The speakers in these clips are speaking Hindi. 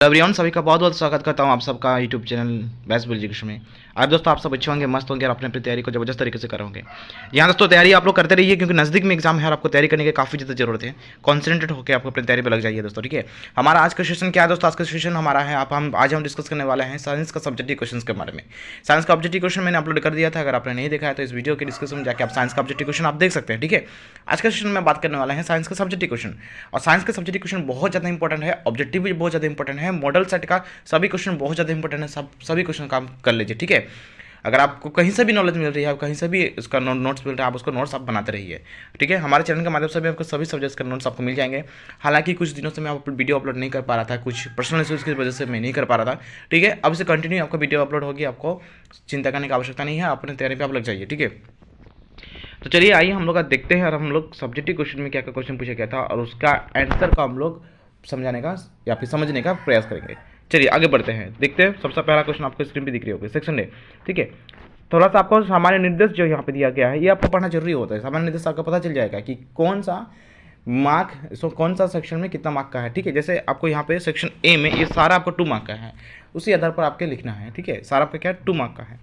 एवरीवन, सभी का बहुत बहुत स्वागत करता हूँ आप सबका यूट्यूब चैनल बेस्ट एजुकेशन में। आज दोस्तों आप सब अच्छे होंगे, मस्त होंगे और अपने अपनी तैयारी को जबरदस्त तरीके से करोगे। यहाँ दोस्तों तैयारी आप लोग करते रहिए क्योंकि नज़दीक में एग्जाम है और आपको तैयारी करने की काफ़ी ज़्यादा जरूरत है। कॉन्सेंट्रेट होकर आपको अपनी तैयारी पर लग जाइए दोस्तों, ठीक है। हमारा आज का सेशन क्या है दोस्तों? आज का सेशन हमारा है आज हम डिस्कस करने वाले हैं साइंस का सब्जेक्टिव क्वेश्चन के बारे में। साइंस का ऑब्जेक्टिव क्वेश्चन मैंने अपलोड कर दिया था, अगर आपने नहीं देखा है तो इस वीडियो के डिस्क्रिप्शन में जाकर आप साइंस का ऑब्जेक्टिव क्वेश्चन आप देख सकते हैं, ठीक है। आज का सेशन में बात करने वाला है साइंस का सब्जेक्टिव क्वेश्चन, और साइंस का सब्जेक्टिव क्वेश्चन बहुत ज़्यादा इंपॉर्टेंट है, ऑब्जेक्टिव भी बहुत ज़्यादा इंपॉर्टेंट है, मॉडल सेट का सभी क्वेश्चन बहुत ज़्यादा इंपॉर्टेंट है। सभी क्वेश्चन काम कर लीजिए, ठीक है। अगर आपको कहीं से भी नॉलेज मिल रही है, कहीं से भी उसका नोट्स मिल रहा है, आप उसको नोट्स आप बनाते रहिए, ठीक है। हमारे चैनल के माध्यम से भी आपको सभी सब्जेक्ट्स का नोट्स आपको मिल जाएंगे। हालांकि कुछ दिनों से मैं वीडियो अपलोड नहीं कर पा रहा था, कुछ पर्सनल इश्यूज़ की वजह से मैं नहीं कर पा रहा था, ठीक है। अब से कंटिन्यू आपको वीडियो अपलोड होगी, आपको चिंता करने की आवश्यकता नहीं है, अपने तैयारी पर आप लग जाइए, ठीक है। तो चलिए आइए हम लोग आज देखते हैं और हम लोग सब्जेक्टिव क्वेश्चन में क्या क्या क्वेश्चन पूछा गया था और उसका आंसर को हम लोग समझाने का या फिर समझने का प्रयास करेंगे। चलिए आगे बढ़ते हैं, देखते हैं। सबसे पहला क्वेश्चन आपको स्क्रीन पे दिख रही होगी, सेक्शन ए, ठीक है। थोड़ा सा आपको सामान्य निर्देश जो यहाँ पे दिया गया है ये आपको पढ़ना जरूरी होता है। सामान्य निर्देश आपको पता चल जाएगा कि कौन सा मार्क कौन सा सेक्शन में कितना मार्क का है, ठीक है। जैसे आपको यहाँ पे सेक्शन ए में ये सारा आपको 2 मार्क का है, उसी आधार पर आपके लिखना है, ठीक है। सारा आपका क्या 2 मार्क का है।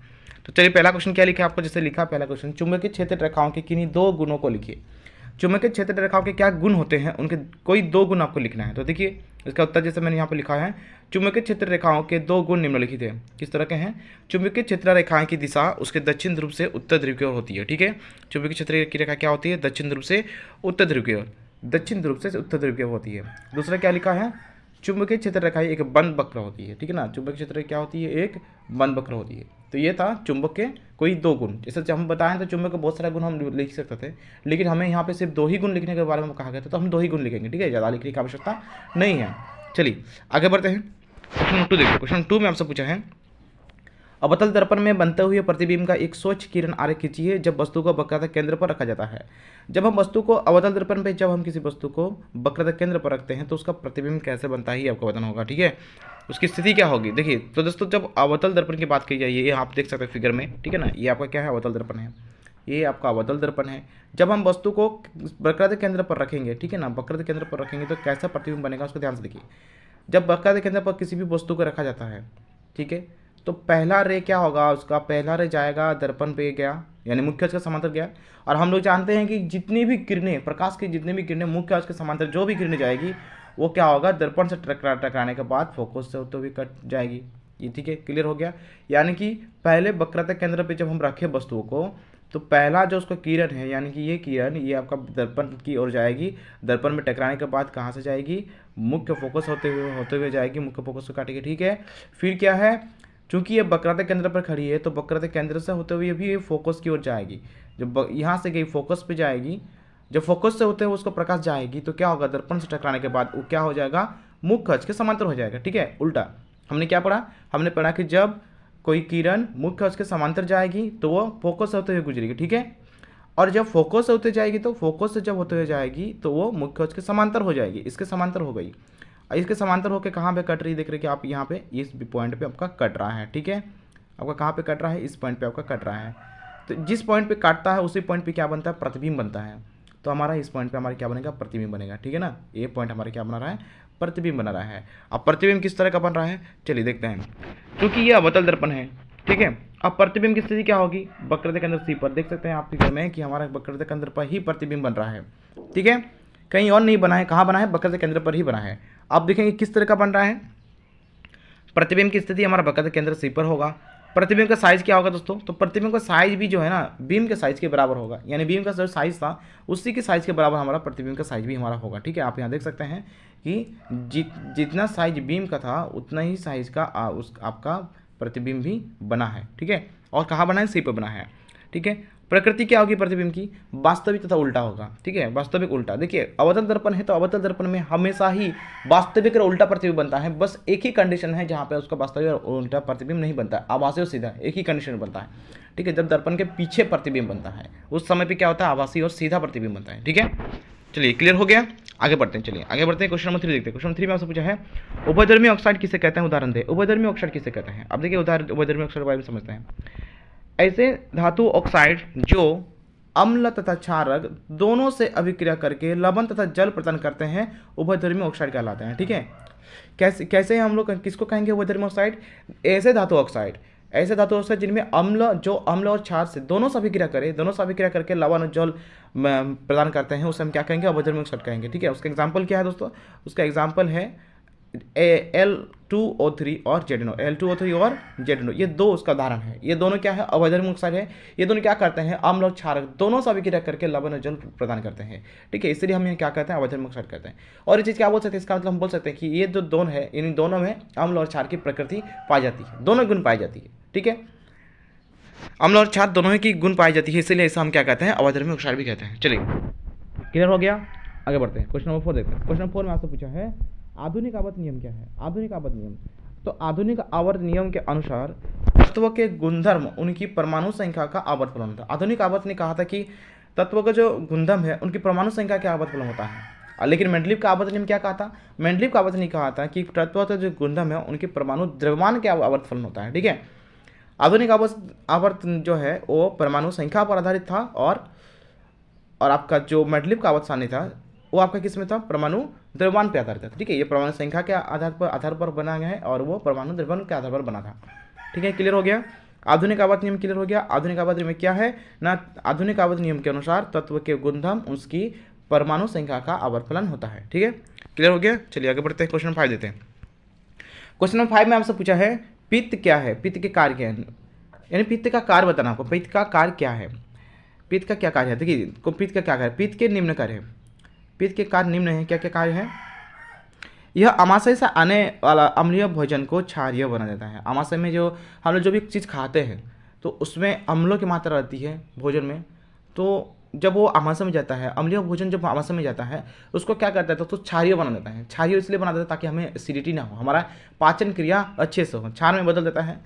तो चलिए पहला क्वेश्चन क्या लिखा है आपको, जैसे लिखा पहला क्वेश्चन, चुंबकीय क्षेत्र रेखाओं के किन्हीं 2 गुणों को लिखिए। चुंबकीय क्षेत्र रेखाओं के क्या गुण होते हैं, उनके कोई 2 गुण आपको लिखना है। तो देखिए इसका उत्तर जैसे मैंने यहाँ पे लिखा है, चुंबकीय क्षेत्र रेखाओं के 2 गुण निम्नलिखित हैं। किस तरह के हैं? चुंबकीय क्षेत्र रेखाएं की दिशा उसके दक्षिण ध्रुव से उत्तर ध्रुव की ओर होती है, ठीक है। चुंबकीय क्षेत्र की रेखा क्या होती है? दक्षिण ध्रुव से उत्तर ध्रुव की ओर, दक्षिण ध्रुव से उत्तर ध्रुव की ओर होती है। दूसरा क्या लिखा है? चुंबकीय क्षेत्र रेखा एक बंद वक्र होती है, ठीक है ना। चुंबकीय क्षेत्र क्या होती है? एक बंद वक्र होती है। तो ये था चुंबक के कोई 2 गुण। जैसे हम बताएं तो चुंबक के बहुत सारे गुण हम लिख सकते थे, लेकिन हमें यहाँ पे सिर्फ 2 ही गुण लिखने के बारे में कहा गया था, तो हम 2 ही गुण लिखेंगे, ठीक है। ज़्यादा लिखने की आवश्यकता नहीं है। चलिए आगे बढ़ते हैं। क्वेश्चन 2 देखिए, क्वेश्चन 2 में आपसे पूछा है, अवतल दर्पण में बनते हुए प्रतिबिंब का एक स्वच्छ किरण आरेख खींचिए जब वस्तु को वक्रता केंद्र पर रखा जाता है। जब हम वस्तु को अवतल दर्पण पे जब हम किसी वस्तु को वक्रता केंद्र पर रखते हैं तो उसका प्रतिबिंब कैसे बनता है ये आपको बताना होगा, ठीक है। उसकी स्थिति क्या होगी? देखिए तो दोस्तों जब अवतल दर्पण की बात की जाए, ये आप देख सकते हैं फिगर में, ठीक है ना। ये आपका क्या है? अवतल दर्पण है, ये आपका अवतल दर्पण है। जब हम वस्तु को वक्रता केंद्र पर रखेंगे, ठीक है ना, वक्रता केंद्र पर रखेंगे तो कैसा प्रतिबिंब बनेगा उसको ध्यान से देखिए। जब वक्रता केंद्र पर किसी भी वस्तु को रखा जाता है, ठीक है, तो पहला रे क्या होगा उसका? पहला रे जाएगा दर्पण पे गया, यानी मुख्य अक्ष के समांतर गया। और हम लोग जानते हैं कि जितनी भी किरणें, प्रकाश की जितनी भी किरणें मुख्य अक्ष के समांतर जो भी किरणें जाएगी वो क्या होगा? दर्पण से टकराने के बाद फोकस से होते हुए कट जाएगी। ये ठीक है, क्लियर हो गया। यानी कि पहले वक्रता केंद्र पे जब हम रखे वस्तुओं को तो पहला जो उसका किरण है, यानी कि ये किरण ये आपका दर्पण की ओर जाएगी। दर्पण में टकराने के बाद कहाँ से जाएगी? मुख्य फोकस होते हुए जाएगी, मुख्य फोकस को काटेगी, ठीक है। फिर क्या है? चूंकि ये वक्रता केंद्र पर खड़ी है तो वक्रता केंद्र से होते हुए भी ये फोकस की ओर जाएगी। जब यहाँ से गई फोकस पे जाएगी, जब फोकस से होते हुए उसको प्रकाश जाएगी तो क्या होगा? दर्पण से टकराने के बाद वो क्या हो जाएगा? मुख्य अक्ष के समांतर हो जाएगा, ठीक है। उल्टा हमने क्या पढ़ा? हमने पढ़ा कि जब कोई किरण मुख्य अक्ष के समांतर जाएगी तो वो फोकस से होते हुए गुजरेगी, ठीक है। और जब फोकस से होते जाएगी तो फोकस से जब होते हुए जाएगी तो वो मुख्य अक्ष के समांतर हो जाएगी, इसके समांतर हो गई। इसके समांतर होकर कहाँ पे कट रही है? देख रहे कि आप यहाँ पे इस पॉइंट पे आपका कट रहा है, ठीक है। आपका कहाँ पे कट रहा है? इस पॉइंट पे आपका कट रहा है। तो जिस पॉइंट पे काटता है उसी पॉइंट पे क्या बनता है? प्रतिबिंब बनता है। तो हमारा इस पॉइंट पे हमारा क्या बनेगा? प्रतिबिंब बनेगा, ठीक है ना। ये पॉइंट हमारा क्या बना रहा है? प्रतिबिंब बना रहा है। अब प्रतिबिंब किस तरह का बन रहा है चलिए देखते हैं। क्योंकि ये अवतल दर्पण है, ठीक है। अब प्रतिबिंब की स्थिति क्या होगी? वक्रता केंद्र सी पर देख सकते हैं आप फिगर में कि हमारा वक्रता केंद्र पर ही प्रतिबिंब बन रहा है, ठीक है। कहीं और नहीं बना है, कहाँ बना है? वक्रता केंद्र पर ही बना है। आप देखेंगे किस तरह का बन रहा है। प्रतिबिंब की स्थिति हमारा वक्रता केंद्र सी पर होगा। प्रतिबिंब का साइज क्या होगा दोस्तों? तो प्रतिबिंब का साइज भी जो है ना बीम के साइज के बराबर होगा, यानी बीम का जो साइज था उसी के साइज के बराबर हमारा प्रतिबिंब का साइज भी हमारा होगा, ठीक है। आप यहाँ देख सकते हैं कि जितना साइज बीम का था उतना ही साइज का आपका प्रतिबिंब भी बना है, ठीक है। और कहाँ बना है? सी पर बना है, ठीक है। प्रकृति क्या होगी प्रतिबिंब की? वास्तविक तथा उल्टा होगा, ठीक है। वास्तविक उल्टा। देखिए अवतल दर्पण है तो अवतल दर्पण में हमेशा ही वास्तविक और उल्टा प्रतिबिंब बनता है। बस एक ही कंडीशन है जहाँ पे उसका वास्तविक और उल्टा प्रतिबिंब नहीं बनता है, आभासी और सीधा, एक ही कंडीशन बनता है, ठीक है। जब दर्पण के पीछे प्रतिबिंब बनता है उस समय पर क्या होता है? आभासी और सीधा प्रतिबिंब बनता है, ठीक है। चलिए क्लियर हो गया, आगे बढ़ते हैं। चलिए आगे बढ़ते हैं। क्वेश्चन नंबर 3 देखते हैं। क्वेश्चन 3 में आपसे पूछा है, उभयधर्मी ऑक्साइड किसे कहते हैं? उदाहरण दे। उभयधर्मी ऑक्साइड किसे कहते हैं? अब देखिए उभयधर्मी ऑक्साइड के बारे में समझते हैं। ऐसे धातु ऑक्साइड जो अम्ल तथा क्षारक दोनों से अभिक्रिया करके लवण तथा जल प्रदान करते हैं उभयधर्मी ऑक्साइड कहलाते हैं, ठीक है। कैसे कैसे हम लोग किसको कहेंगे अवधर्मी ऑक्साइड? ऐसे धातु ऑक्साइड, ऐसे धातु ऑक्साइड जिनमें अम्ल और क्षार से दोनों से अभिक्रिया करे, दोनों से अभिक्रिया करके लवण और जल प्रदान करते हैं, उसे हम क्या कहेंगे? अवधर्मी ऑक्साइड कहेंगे। ठीक है, उसका एग्जाम्पल क्या है दोस्तों? उसका एग्जाम्पल है L2O3 और ZNO, L2O3 और ZNO, ये दो उसका उदाहरण है। ये दोनों क्या है? अवधर्मी ऑक्साइड है। ये दोनों क्या करते हैं? अम्ल और क्षार दोनों से अभिक्रिया करके लवण और जल प्रदान करते हैं। ठीक है, इसलिए हम ये क्या कहते हैं? अवधर्मी ऑक्साइड कहते हैं। और ये चीज़ क्या बोल सकते हैं? इसका मतलब हम बोल सकते हैं कि ये जो दोनों है, इन दोनों में अम्ल और क्षार की प्रकृति पाई जाती है, दोनों गुण पाई जाती है। ठीक है, अम्ल और क्षार दोनों की गुण पाई जाती है, इसीलिए इसे हम क्या कहते हैं? अवधर्मी ऑक्साइड भी कहते हैं। चलिए, क्लियर हो गया? आगे बढ़ते हैं। क्वेश्चन नंबर 4 देखते हैं। क्वेश्चन नंबर 4 में आपसे पूछा है आधुनिक आवर्त नियम क्या है? आधुनिक आवर्त नियम, तो आधुनिक आवर्त नियम के अनुसार तत्व के गुणधर्म उनकी परमाणु संख्या का आवर्त फलन होता है। आधुनिक आवर्त ने कहा था कि तत्व का जो गुणधर्म है उनकी परमाणु संख्या के आवर्त फलन होता है, लेकिन मेंडलीव का आवर्त नियम क्या कहा था? मेंडलीव का आवर्त ने कहा था कि तत्व का जो गुणधर्म है उनके परमाणु द्रव्यमान के आवर्त फलन होता है। ठीक है, आधुनिक आवर्त जो है वो परमाणु संख्या पर आधारित था, और आपका जो मेंडलीव का आवर्त सारणी था वो आपका किस में था? परमाणु द्रव्यमान पे आधारित था। ठीक है, ये परमाणु संख्या के आधार पर बना गया है और वो परमाणु द्रव्यमान के आधार पर बना था। ठीक है, क्लियर हो गया? आधुनिक आवर्त नियम क्लियर हो गया। आधुनिक आवर्त नियम क्या है ना? आधुनिक आवर्त नियम के अनुसार तत्व के गुणधर्म उसकी परमाणु संख्या का आवर्तफलन होता है। ठीक है, क्लियर हो गया? चलिए आगे बढ़ते हैं, क्वेश्चन 5 देते हैं। क्वेश्चन नंबर 5 में आपसे पूछा है पित्त क्या है? पित्त के कार्य क्या है? यानी पित्त का कार्य बताना आपको। पित्त का कार्य क्या है? पित्त का क्या कार्य है? देखिए, पित्त का क्या कार्य है? पित्त के निम्न कार्य है। पित्त के कार्य निम्न है। क्या क्या कार्य है? यह आमाशय से आने वाला अम्लीय भोजन को क्षारीय बना देता है। आमाशय में जो हम लोग जो भी चीज़ खाते हैं तो उसमें अम्लों की मात्रा रहती है भोजन में, तो जब वो आमाशय में जाता है, अम्लीय भोजन जब आमाशय में जाता है उसको क्या करता है? तो क्षारीय बना देता है। क्षारीय इसलिए बना देता है ताकि हमें एसिडिटी ना हो, हमारा पाचन क्रिया अच्छे से हो, क्षार में बदल देता है।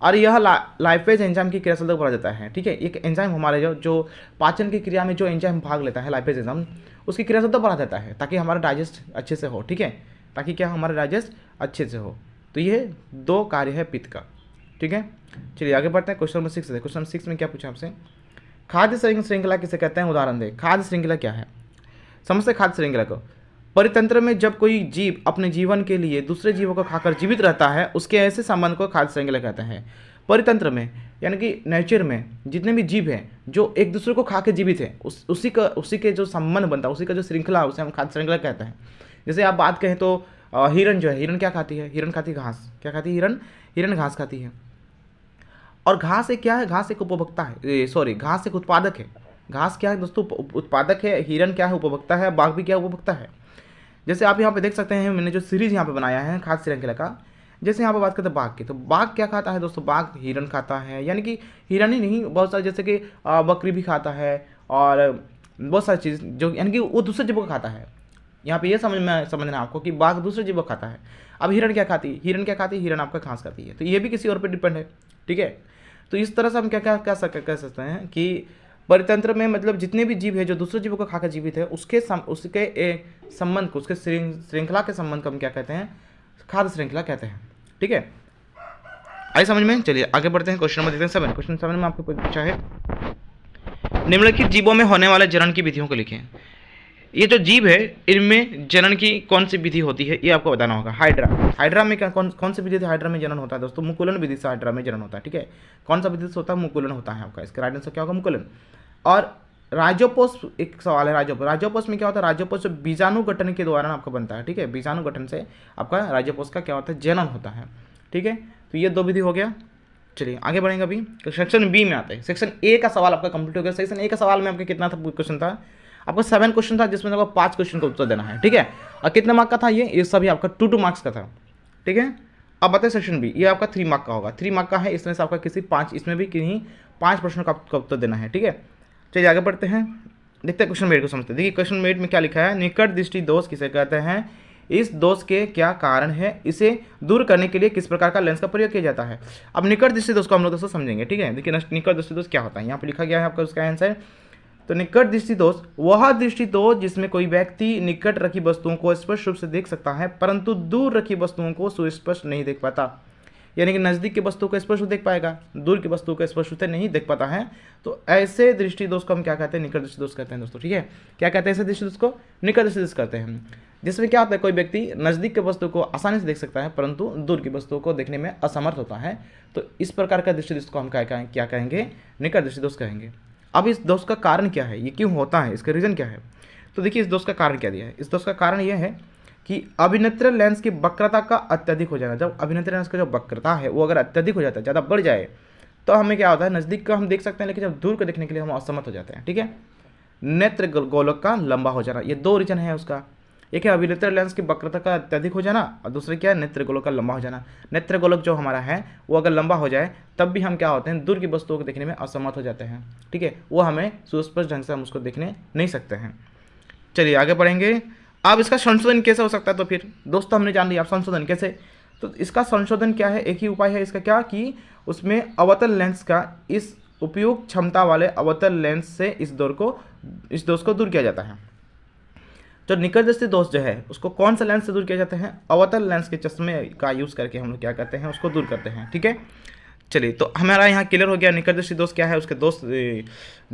और यह लाइपेज एंजाइम की क्रियाशीलता बढ़ा देता है। ठीक है, एक एंजाइम हमारे जो पाचन की क्रिया में जो एंजाइम भाग लेता है, लाइपेज एंजाइम, उसकी क्रियाशीलता बढ़ा देता है ताकि हमारा डाइजेस्ट अच्छे से हो। ठीक है, ताकि क्या हमारा डाइजेस्ट अच्छे से हो। तो ये दो कार्य है पित्त का। ठीक है, चलिए आगे बढ़ते हैं। क्वेश्चन नंबर 6 है। क्वेश्चन नंबर 6 में क्या पूछा आपसे? खाद्य श्रृंखला किसे कहते हैं? उदाहरण दे। खाद्य श्रृंखला क्या है? समझते खाद्य श्रृंखला को। परितंत्र में जब कोई जीव अपने जीवन के लिए दूसरे जीवों को खाकर जीवित रहता है उसके ऐसे संबंध को खाद्य श्रृंखला कहते हैं। परितंत्र में यानी कि नेचर में जितने भी जीव हैं जो एक दूसरे को खा के जीवित है, उसी के जो संबंध बनता है, उसी का जो श्रृंखला, उसे हम खाद्य श्रृंखला कहते हैं। जैसे आप बात कहें तो हिरण जो है, हिरण क्या खाती है? हिरण खाती है घास। क्या खाती है हिरण? हिरण घास खाती है। और घास एक क्या है? घास एक उपभोक्ता है, सॉरी, घास एक उत्पादक है। घास क्या है दोस्तों? उत्पादक है। हिरण क्या है? उपभोक्ता है। बाघ भी क्या उपभोक्ता है। जैसे आप यहाँ पे देख सकते हैं, मैंने जो सीरीज यहाँ पे बनाया है खाद्य श्रृंखला का, जैसे यहाँ पे बात करते हैं बाघ की, तो बाघ क्या खाता है दोस्तों? बाघ हिरण खाता है, यानी कि हिरण ही नहीं, बहुत सारे जैसे कि बकरी भी खाता है और बहुत सारी चीज़ जो, यानी कि वो दूसरे जीवों को खाता है। यहाँ पे ये समझना है आपको कि बाघ दूसरे जीवों को खाता है। अब हिरण क्या खाती है? हिरण क्या खाती है? हिरण आपका घास खाती है। तो ये भी किसी और पर डिपेंड है। ठीक है, तो इस तरह से हम क्या क्या कह सकते हैं कि परितंत्र में मतलब जितने भी जीव है जो दूसरे जीवों को खाकर जीवित है उसके संबंध को, उसके श्रृंखला के संबंध को हम क्या कहते हैं? खाद्य श्रृंखला कहते हैं। ठीक है, आई समझ में? चलिए आगे बढ़ते हैं। क्वेश्चन नंबर देखते हैं 7। क्वेश्चन 7 में आपको पूछा है निम्नलिखित जीवों में होने वाले जनन की विधियों को लिखें। ये जो जीव है इनमें जनन की कौन सी विधि होती है ये आपको बताना होगा। हाइड्रा में क्या कौन सी विधि हाइड्रा में जनन होता है दोस्तों? मुकुलन विधि से हाइड्रा में जनन होता है। ठीक है, कौन सा विधि से होता है? मुकुलन होता है आपका। इसका राइट आंसर क्या होगा? मुकुलन। और राइजोपोस एक सवाल है। राइजोपोस में क्या होता है? राइजोपोस बीजाणु गठन के द्वारा आपका बनता है। ठीक है, बीजाणु गठन से आपका राइजोपोस का क्या होता है? जनन होता है। ठीक है, तो ये दो विधि हो गया। चलिए आगे बढ़ेंगे। अभी तो सेक्शन बी में आते हैं। सेक्शन ए का सवाल आपका कंप्लीट हो गया। सेक्शन ए का सवाल में आपका कितना था क्वेश्चन था? आपका 7 क्वेश्चन था जिसमें आपको 5 क्वेश्चन का उत्तर देना है। ठीक है, और कितने मार्क का था ये सभी आपका 2 मार्क्स का था। ठीक है, अब बताए सेक्शन बी, ये आपका 3 मार्क का होगा। 3 मार्क का है, इसमें से आपका इसमें भी किन्हीं 5 प्रश्नों का उत्तर देना है। ठीक है, चलिए आगे बढ़ते हैं, देखते हैं क्वेश्चन मेट को समझते हैं। देखिए क्वेश्चन मेट में क्या लिखा है? निकट दृष्टि दोष किसे कहते हैं? इस दोष के क्या कारण है? इसे दूर करने के लिए किस प्रकार का लेंस का प्रयोग किया जाता है? अब निकट दृष्टि दोष को हम लोग दोस्तों समझेंगे। ठीक है, देखिए निकट दृष्टि दोष क्या होता है, यहाँ पे लिखा गया है आपका उसका आंसर। तो निकट दृष्टि दोष वह दृष्टि दोष जिसमें कोई व्यक्ति निकट रखी वस्तुओं को स्पष्ट रूप से देख सकता है परंतु दूर रखी वस्तुओं को सुस्पष्ट नहीं देख पाता। यानी कि नज़दीक की वस्तु को स्पष्ट देख पाएगा, दूर की वस्तु को स्पष्ट रूप से नहीं देख पाता है। तो ऐसे दृष्टि दोष को हम क्या कहते हैं? निकट दृष्टि दोष कहते हैं दोस्तों। ठीक है, क्या कहते हैं ऐसे दृष्टि दोष को? निकट दृष्टि दोष कहते हैं। जिसमें क्या होता है, कोई व्यक्ति नज़दीक की वस्तु को आसानी से देख सकता है परंतु दूर की वस्तु को देखने में असमर्थ होता है। तो इस प्रकार का दृष्टि दोष को हम क्या कहेंगे? निकट दृष्टि दोष कहेंगे। अब इस दोष का कारण क्या है, ये क्यों होता है, इसका रीज़न क्या है? तो देखिए इस दोष का कारण क्या दिया है। इस दोष का कारण यह है कि अभिनेत्र लेंस की वक्रता का अत्यधिक हो जाना। जब अभिनेत्र लेंस का जो वक्रता है वो अगर अत्यधिक हो जाता है, ज़्यादा बढ़ जाए, तो हमें क्या होता है? नज़दीक का हम देख सकते हैं लेकिन जब दूर को देखने के लिए हम असमर्थ हो जाते हैं। ठीक है, नेत्र गोलक का लंबा हो जाना, ये दो रीजन है उसका। एक है अभिनेत्र लेंस की वक्रता का अत्यधिक हो जाना और दूसरे क्या है? नेत्र गोलक का लंबा हो जाना। नेत्र गोलक जो हमारा है वो अगर लंबा हो जाए तब भी हम क्या होते हैं? दूर की वस्तुओं को देखने में असमर्थ हो जाते हैं। ठीक है, वो हमें सुस्पष्ट ढंग से हम उसको देखने नहीं सकते हैं। चलिए आगे बढ़ेंगे। अब इसका संशोधन कैसे हो सकता है? तो फिर दोस्तों हमने जान लिया, आप संशोधन कैसे? तो इसका संशोधन क्या है? एक ही उपाय है इसका, क्या कि उसमें अवतल लेंस का इस उपयुक्त क्षमता वाले अवतल लेंस से इस दोष को दूर किया जाता है। जो निकट दृष्टि दोष जो है उसको कौन सा लेंस से दूर किया जाता है? अवतल लेंस के चश्मे का यूज़ करके हम लोग क्या करते हैं? उसको दूर करते हैं। ठीक है, चलिए तो हमारा यहाँ क्लियर हो गया निकट दृष्टि दोष क्या है, उसके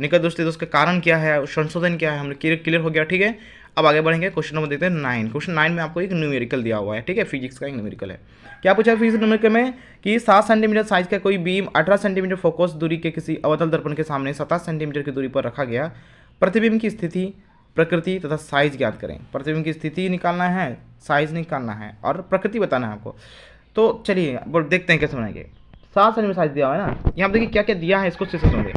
निकट दृष्टि दोष का कारण क्या है, संशोधन क्या है, हम लोग क्लियर हो गया। ठीक है, अब आगे बढ़ेंगे। क्वेश्चन नंबर देखते हैं 9। क्वेश्चन 9 में आपको एक न्यूमेरिकल दिया हुआ है। ठीक है, फिजिक्स का एक न्यूमेरिकल है। क्या पूछा है फिजिक्स न्यूमेरिकल में कि 7 सेंटीमीटर साइज का कोई बीम 18 सेंटीमीटर फोकस दूरी के किसी अवतल दर्पण के सामने 27 सेंटीमीटर की दूरी पर रखा गया। प्रतिबिंब की स्थिति, प्रकृति तथा साइज ज्ञात करें। प्रतिबिंब की स्थिति निकालना है, साइज निकालना है और प्रकृति बताना है आपको। तो चलिए देखते हैं कैसे बनाएंगे। 7 सेंटीमीटर साइज दिया हुआ है ना, यहाँ देखिए क्या क्या दिया है, इसको अच्छे से समझिए।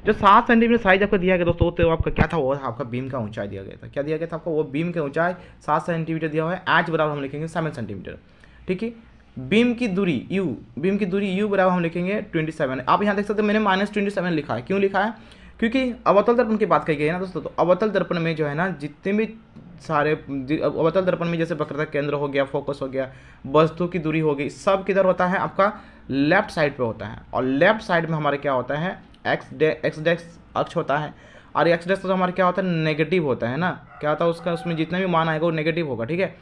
जो 7 सेंटीमीटर साइज आपको दिया गया दोस्तों, तो आपका क्या था? वो आपका बीम का ऊंचाई दिया गया था। क्या दिया गया था आपको? वो बीम की ऊंचाई 7 सेंटीमीटर दिया हुआ है। एच बराबर हम लिखेंगे 7 सेंटीमीटर। ठीक है, बीम की दूरी यू बराबर हम लिखेंगे 27। आप यहाँ देख सकते हैं मैंने -27 लिखा है। क्यों लिखा है? क्योंकि अवतल दर्पण की बात कही गई है ना दोस्तों। तो अवतल दर्पण में जो है ना, जितने भी सारे अवतल दर्पण में जैसे वक्रता केंद्र हो गया, फोकस हो गया, वस्तु की दूरी हो गई, सब किधर होता है? आपका लेफ्ट साइड पे होता है। और लेफ्ट साइड में हमारे क्या होता है? एक्स डेक्स अक्ष होता है। और एक्स डेक्स तो हमारा क्या होता है? नेगेटिव होता है ना। क्या होता है उसका? उसमें जितना भी मान आएगा वो नेगेटिव होगा। ठीक है,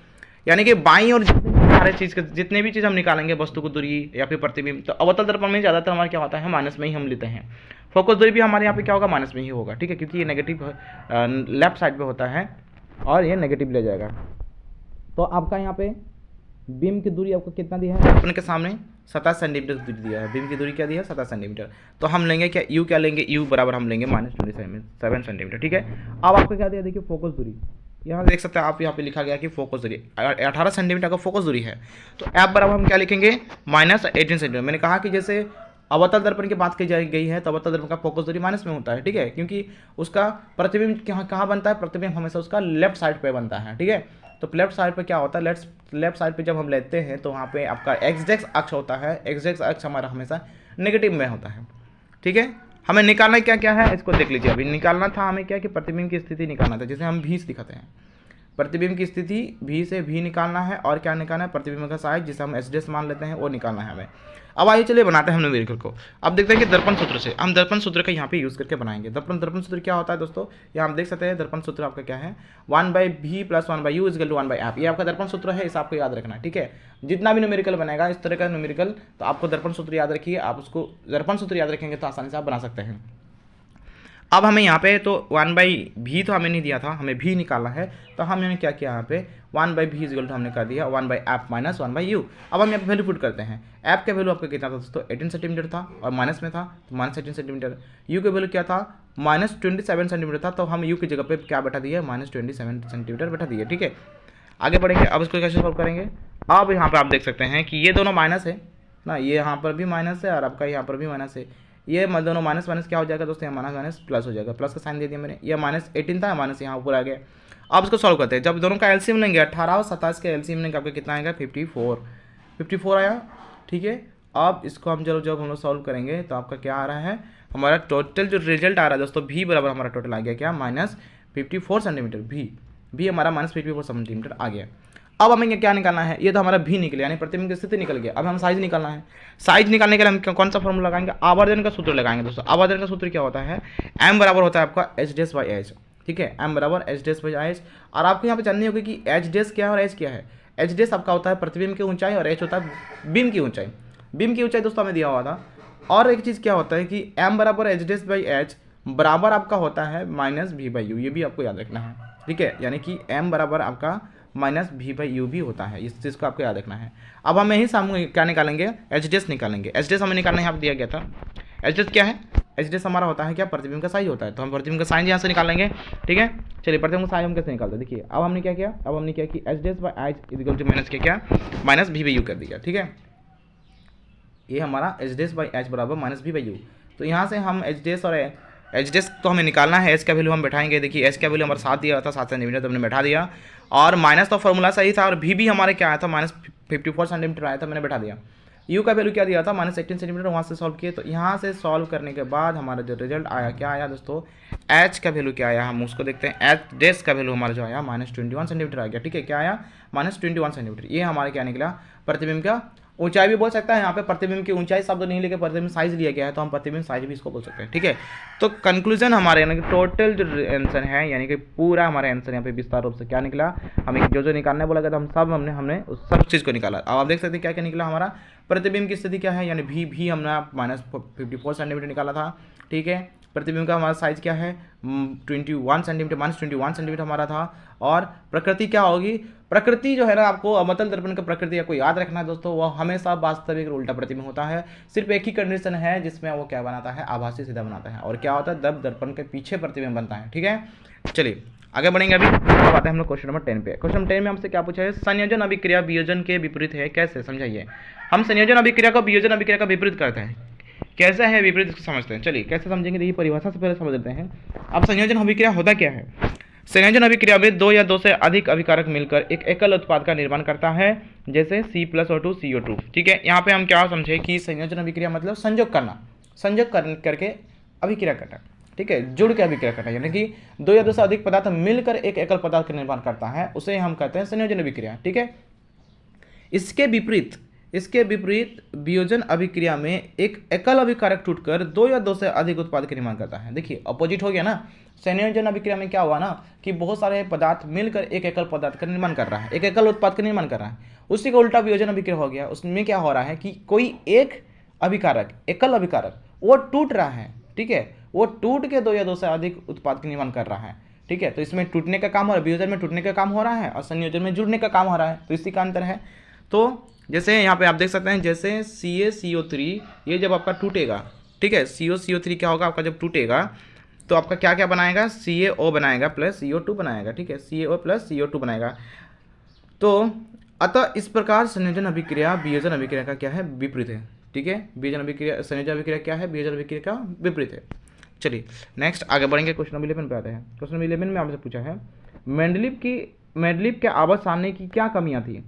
यानी कि बाईं और जितने भी चीज़ हम निकालेंगे, वस्तु की दूरी या फिर प्रतिबिंब, तो अवतल दर्पण में ज़्यादातर हमारा क्या होता है? माइनस में ही हम लेते हैं। फोकस दूरी भी हमारे यहाँ पे क्या होगा? माइनस में ही होगा। ठीक है, क्योंकि ये नेगेटिव लेफ्ट साइड पे होता है और ये नेगेटिव ले जाएगा। तो आपका यहाँ पे बीम की दूरी आपको कितना दिया है? दर्पण के सामने 27 सेंटीमीटर दूरी दिया है। बीम की दूरी क्या दी है? 27 सेंटीमीटर। तो हम लेंगे क्या? यू क्या लेंगे? यू बराबर हम लेंगे -27 सेंटीमीटर। ठीक है, अब आपको क्या दिया? देखिए फोकस दूरी, यहाँ देख सकते हैं आप, यहाँ पे लिखा गया कि फोकस दूरी 18 सेंटीमीटर का फोकस दूरी है। तो एफ बराबर हम क्या लिखेंगे? -18 सेंटीमीटर। मैंने कहा कि जैसे अवतल दर्पण की बात की गई है तो अवतल दर्पण का फोकस दूरी माइनस में होता है। ठीक है, क्योंकि उसका प्रतिबिंब कहाँ बनता है? प्रतिबिंब हमेशा उसका लेफ्ट साइड पे बनता है। ठीक है, तो लेफ्ट साइड पे क्या होता है? लेफ्ट साइड पे जब हम लेते हैं तो वहाँ पे आपका एक्स डेक्स अक्ष होता है। एक्स डेक्स अक्ष हमारा हमेशा नेगेटिव में होता है। ठीक है, हमें निकालना क्या क्या है इसको देख लीजिए। अभी निकालना था हमें क्या कि प्रतिबिंब की स्थिति निकालना था, जिसे हम भी से दिखाते हैं। प्रतिबिंब की स्थिति भी से भी निकालना है और क्या निकालना है? प्रतिबिंब का साइज, जिसे हम एच मान लेते हैं, वो निकालना है हमें। अब आइए चलिए बनाते हैं हम न्यूमेरिकल को। अब देखते हैं कि दर्पण सूत्र से हम दर्पण सूत्र का यहाँ पे यूज़ करके बनाएंगे। दर्पण सूत्र क्या होता है दोस्तों? यहाँ हम देख सकते हैं दर्पण सूत्र आपका क्या है? 1/v + 1/u = 1/f। ये आपका दर्पण सूत्र है, इसे आपको याद रखना है। ठीक है, जितना भी न्यूमेरिकल बनेगा इस तरह का न्यूमेरिकल, तो आपको दर्पण सूत्र याद रखिए। आप उसको दर्पण सूत्र याद रखेंगे तो आसानी से आप बना सकते हैं। अब हमें यहाँ पे तो 1/v तो हमें नहीं दिया था, हमें v निकालना है। तो हमने क्या किया? यहाँ पे 1/v = हमने कर दिया 1/f - 1/u। अब हम यहाँ पे वैल्यू पुट करते हैं। f का वैल्यू आपका कितना था दोस्तों? 18 सेंटीमीटर था और माइनस में था तो -18 सेंटीमीटर। u का वैल्यू क्या था? -27 सेंटीमीटर था, तो हम u की जगह पे क्या बैठा दिया? -27 सेंटीमीटर बैठा दिया। ठीक है, आगे बढ़ेंगे। अब इसको कैसे सॉल्व करेंगे? अब यहाँ पर आप देख सकते हैं कि ये दोनों माइनस है ना, ये यहाँ पर भी माइनस है और आपका यहाँ पर भी माइनस है। ये दोनों माइनस माइनस क्या हो जाएगा दोस्तों? यहाँ माइनस प्लस हो जाएगा। प्लस का साइन दे दिया मैंने। ये -18 था, माइनस यहाँ ऊपर आ गया। अब इसको सॉल्व करते हैं। जब दोनों का एलसीएम लेंगे 18 और 27 का एलसीएम लेंगे, आपका कितना आएगा? 54 आया। ठीक है, अब इसको हम जब हम लोग सॉल्व करेंगे तो आपका क्या आ रहा है? हमारा टोटल जो रिजल्ट आ रहा है दोस्तों, v बराबर हमारा टोटल आ गया क्या? -54 सेंटीमीटर। v हमारा -54 सेंटीमीटर आ गया। अब हमें क्या निकालना है? ये तो हमारा भी निकल, यानी प्रतिबिंब की स्थिति निकल गया। अब हम साइज निकालना है। साइज निकालने के लिए हम कौन सा फॉर्मूला लगाएंगे? आवर्धन का सूत्र लगाएंगे दोस्तों। आवर्धन का सूत्र क्या होता है? m बराबर होता है आपका h'/h। ठीक है, m बराबर h'/h। और आपको यहाँ पे जाननी होगी कि h' क्या है और h क्या है। h' आपका होता है प्रतिबिंब की ऊंचाई और h होता है बीम की ऊंचाई। बीम की ऊंचाई दोस्तों हमें दिया हुआ था। और एक चीज़ क्या होता है कि m बराबर एच डेस बाई एच बराबर आपका होता है माइनस वी बाई यू, ये भी आपको याद रखना है, ठीक है। यानी कि m बराबर आपका माइनस वी बाई यू भी होता है, इस चीज़ को आपको याद रखना है। अब हम यही सामने क्या निकालेंगे, एच डेस निकालेंगे। एच डेस हमें निकालना यहाँ पर दिया गया था। एच डेस क्या है, एच डेस हमारा होता है क्या, प्रतिबिंब का साइज होता है। तो हम प्रतिबिंब का साइज यहाँ से निकालेंगे, ठीक है। चलिए प्रतिबिंब का साइज हम कैसे निकालते हैं, देखिए अब हमने क्या किया, अब हमने क्या कि H dash by H equal to minus क्या माइनस वी बाई यू कर दिया, ठीक है। ये हमारा एच डेस बाई एच बराबर माइनस वी बाई यू। तो यहाँ से हम एच डेस और एच डेस तो हमें निकालना है, एच का वैल्यू हम बैठाएंगे। देखिए एच का वैल्यू हमारा 7 दिया था, 7 सेंटीमीटर, तो हमने बैठा दिया। और माइनस तो फॉर्मूला सही था, और भी हमारे क्या आया था, माइनस 54 सेंटीमीटर आया था, मैंने बैठा दिया। यू का वैल्यू क्या दिया था, माइनस 18 सेंटीमीटर, वहाँ से सॉल्व किए। तो यहाँ से सॉल्व करने के बाद हमारा जो रिजल्ट आया क्या आया दोस्तों, एच का वैल्यू क्या आया, हम उसको देखते हैं। एच डेस का वैल्यू हमारा जो आया माइनस 21 सेंटीमीटर आ गया, ठीक है। क्या आया, माइनस 21 सेंटीमीटर। ये हमारे क्या निकला, प्रतिबिंब का ऊंचाई भी बोल सकता है। यहाँ पे प्रतिबिंब की ऊंचाई शब्द नहीं लेके प्रतिबिंब साइज लिया गया है, तो हम प्रतिबिंब साइज भी इसको बोल सकते हैं, ठीक है। तो कंक्लूजन हमारे यानी कि टोटल जो आंसर है, यानी कि पूरा हमारा आंसर यहाँ पे विस्तार रूप से क्या निकला, हमें जो निकालने बोला गया था हम सब हमने उस सब चीज़ को निकाला। अब आप देख सकते हैं क्या क्या निकला हमारा, प्रतिबिंब की स्थिति क्या है, यानी भी हमने माइनस 54 सेंटीमीटर निकाला था, ठीक है। प्रतिबिंब का हमारा साइज क्या है, 21 सेंटीमीटर, माइनस 21 सेंटीमीटर हमारा था। और प्रकृति क्या होगी, प्रकृति जो है ना, आपको अवतल दर्पण का प्रकृति आपको याद रखना है दोस्तों, वो हमेशा वास्तविक और उल्टा प्रतिबिंब होता है। सिर्फ एक ही कंडीशन है जिसमें वो क्या बनाता है, आभासी सीधा बनाता है। और क्या होता है, जब दर्पण के पीछे प्रतिबिंब बनता है, ठीक है। चलिए आगे बढ़ेंगे। अभी अब आते हैं हम लोग क्वेश्चन नंबर 10 पे। क्वेश्चन नंबर 10 में हमसे क्या पूछा है, संयोजन अभिक्रिया वियोजन के विपरीत है, कैसे समझाइए। हम संयोजन अभिक्रिया को वियोजन अभिक्रिया का विपरीत करते हैं, कैसा है विपरीत समझते हैं। चलिए कैसे समझेंगे, देखिए परिभाषा से पहले समझ लेते हैं। अब संयोजन अभिक्रिया होता क्या है, संयोजन अभिक्रिया में दो या दो से अधिक अभिकारक मिलकर एक एकल उत्पाद का निर्माण करता है, जैसे C+O2 CO2, ठीक है। यहाँ पे हम क्या समझे कि संयोजन अभिक्रिया मतलब संयोग करना, संयोग करके अभिक्रिया करना, ठीक है, जुड़ के अभिक्रिया करना, यानी कि दो या दो से अधिक पदार्थ मिलकर एक एकल पदार्थ का निर्माण करता है, उसे हम कहते हैं संयोजन अभिक्रिया, ठीक है। इसके विपरीत वियोजन अभिक्रिया में एक एकल अभिकारक टूटकर दो या दो से अधिक उत्पाद का निर्माण करता है। देखिए अपोजिट हो गया ना, संयोजन अभिक्रिया में क्या हुआ ना कि बहुत सारे पदार्थ मिलकर एक एकल पदार्थ का निर्माण कर रहा है, एक एकल उत्पाद का निर्माण कर रहा है। उसी का उल्टा वियोजन अभिक्रिया हो गया, उसमें क्या हो रहा है कि कोई एक अभिकारक, एकल अभिकारक वो टूट रहा है, ठीक है, वो टूट के दो या दो से अधिक उत्पाद का निर्माण कर रहा है, ठीक है। तो इसमें टूटने का काम हो रहा है, वियोजन में टूटने का काम हो रहा है और संयोजन में जुड़ने का काम हो रहा है, तो इसी का अंतर है। तो जैसे यहाँ पे आप देख सकते हैं, जैसे CaCO3 ये जब आपका टूटेगा, ठीक है, CO3 क्या होगा आपका, जब टूटेगा तो आपका क्या क्या बनाएगा, CaO बनाएगा प्लस CO2 बनाएगा, ठीक है, CaO प्लस CO2 बनाएगा। तो अतः इस प्रकार संयोजन अभिक्रिया वियोजन अभिक्रिया का क्या है, विपरीत है, ठीक है। वियोजन अभिक्रिया, संयोजन अभिक्रिया क्या है, वियोजन अभिक्रिया का विपरीत है। चलिए नेक्स्ट आगे बढ़ेंगे, क्वेश्चन नंबर 11 पे आते हैं। क्वेश्चन नंबर 11 में आपसे पूछा है, मेंडलीव के आवर्त सारणी की क्या कमियां थी,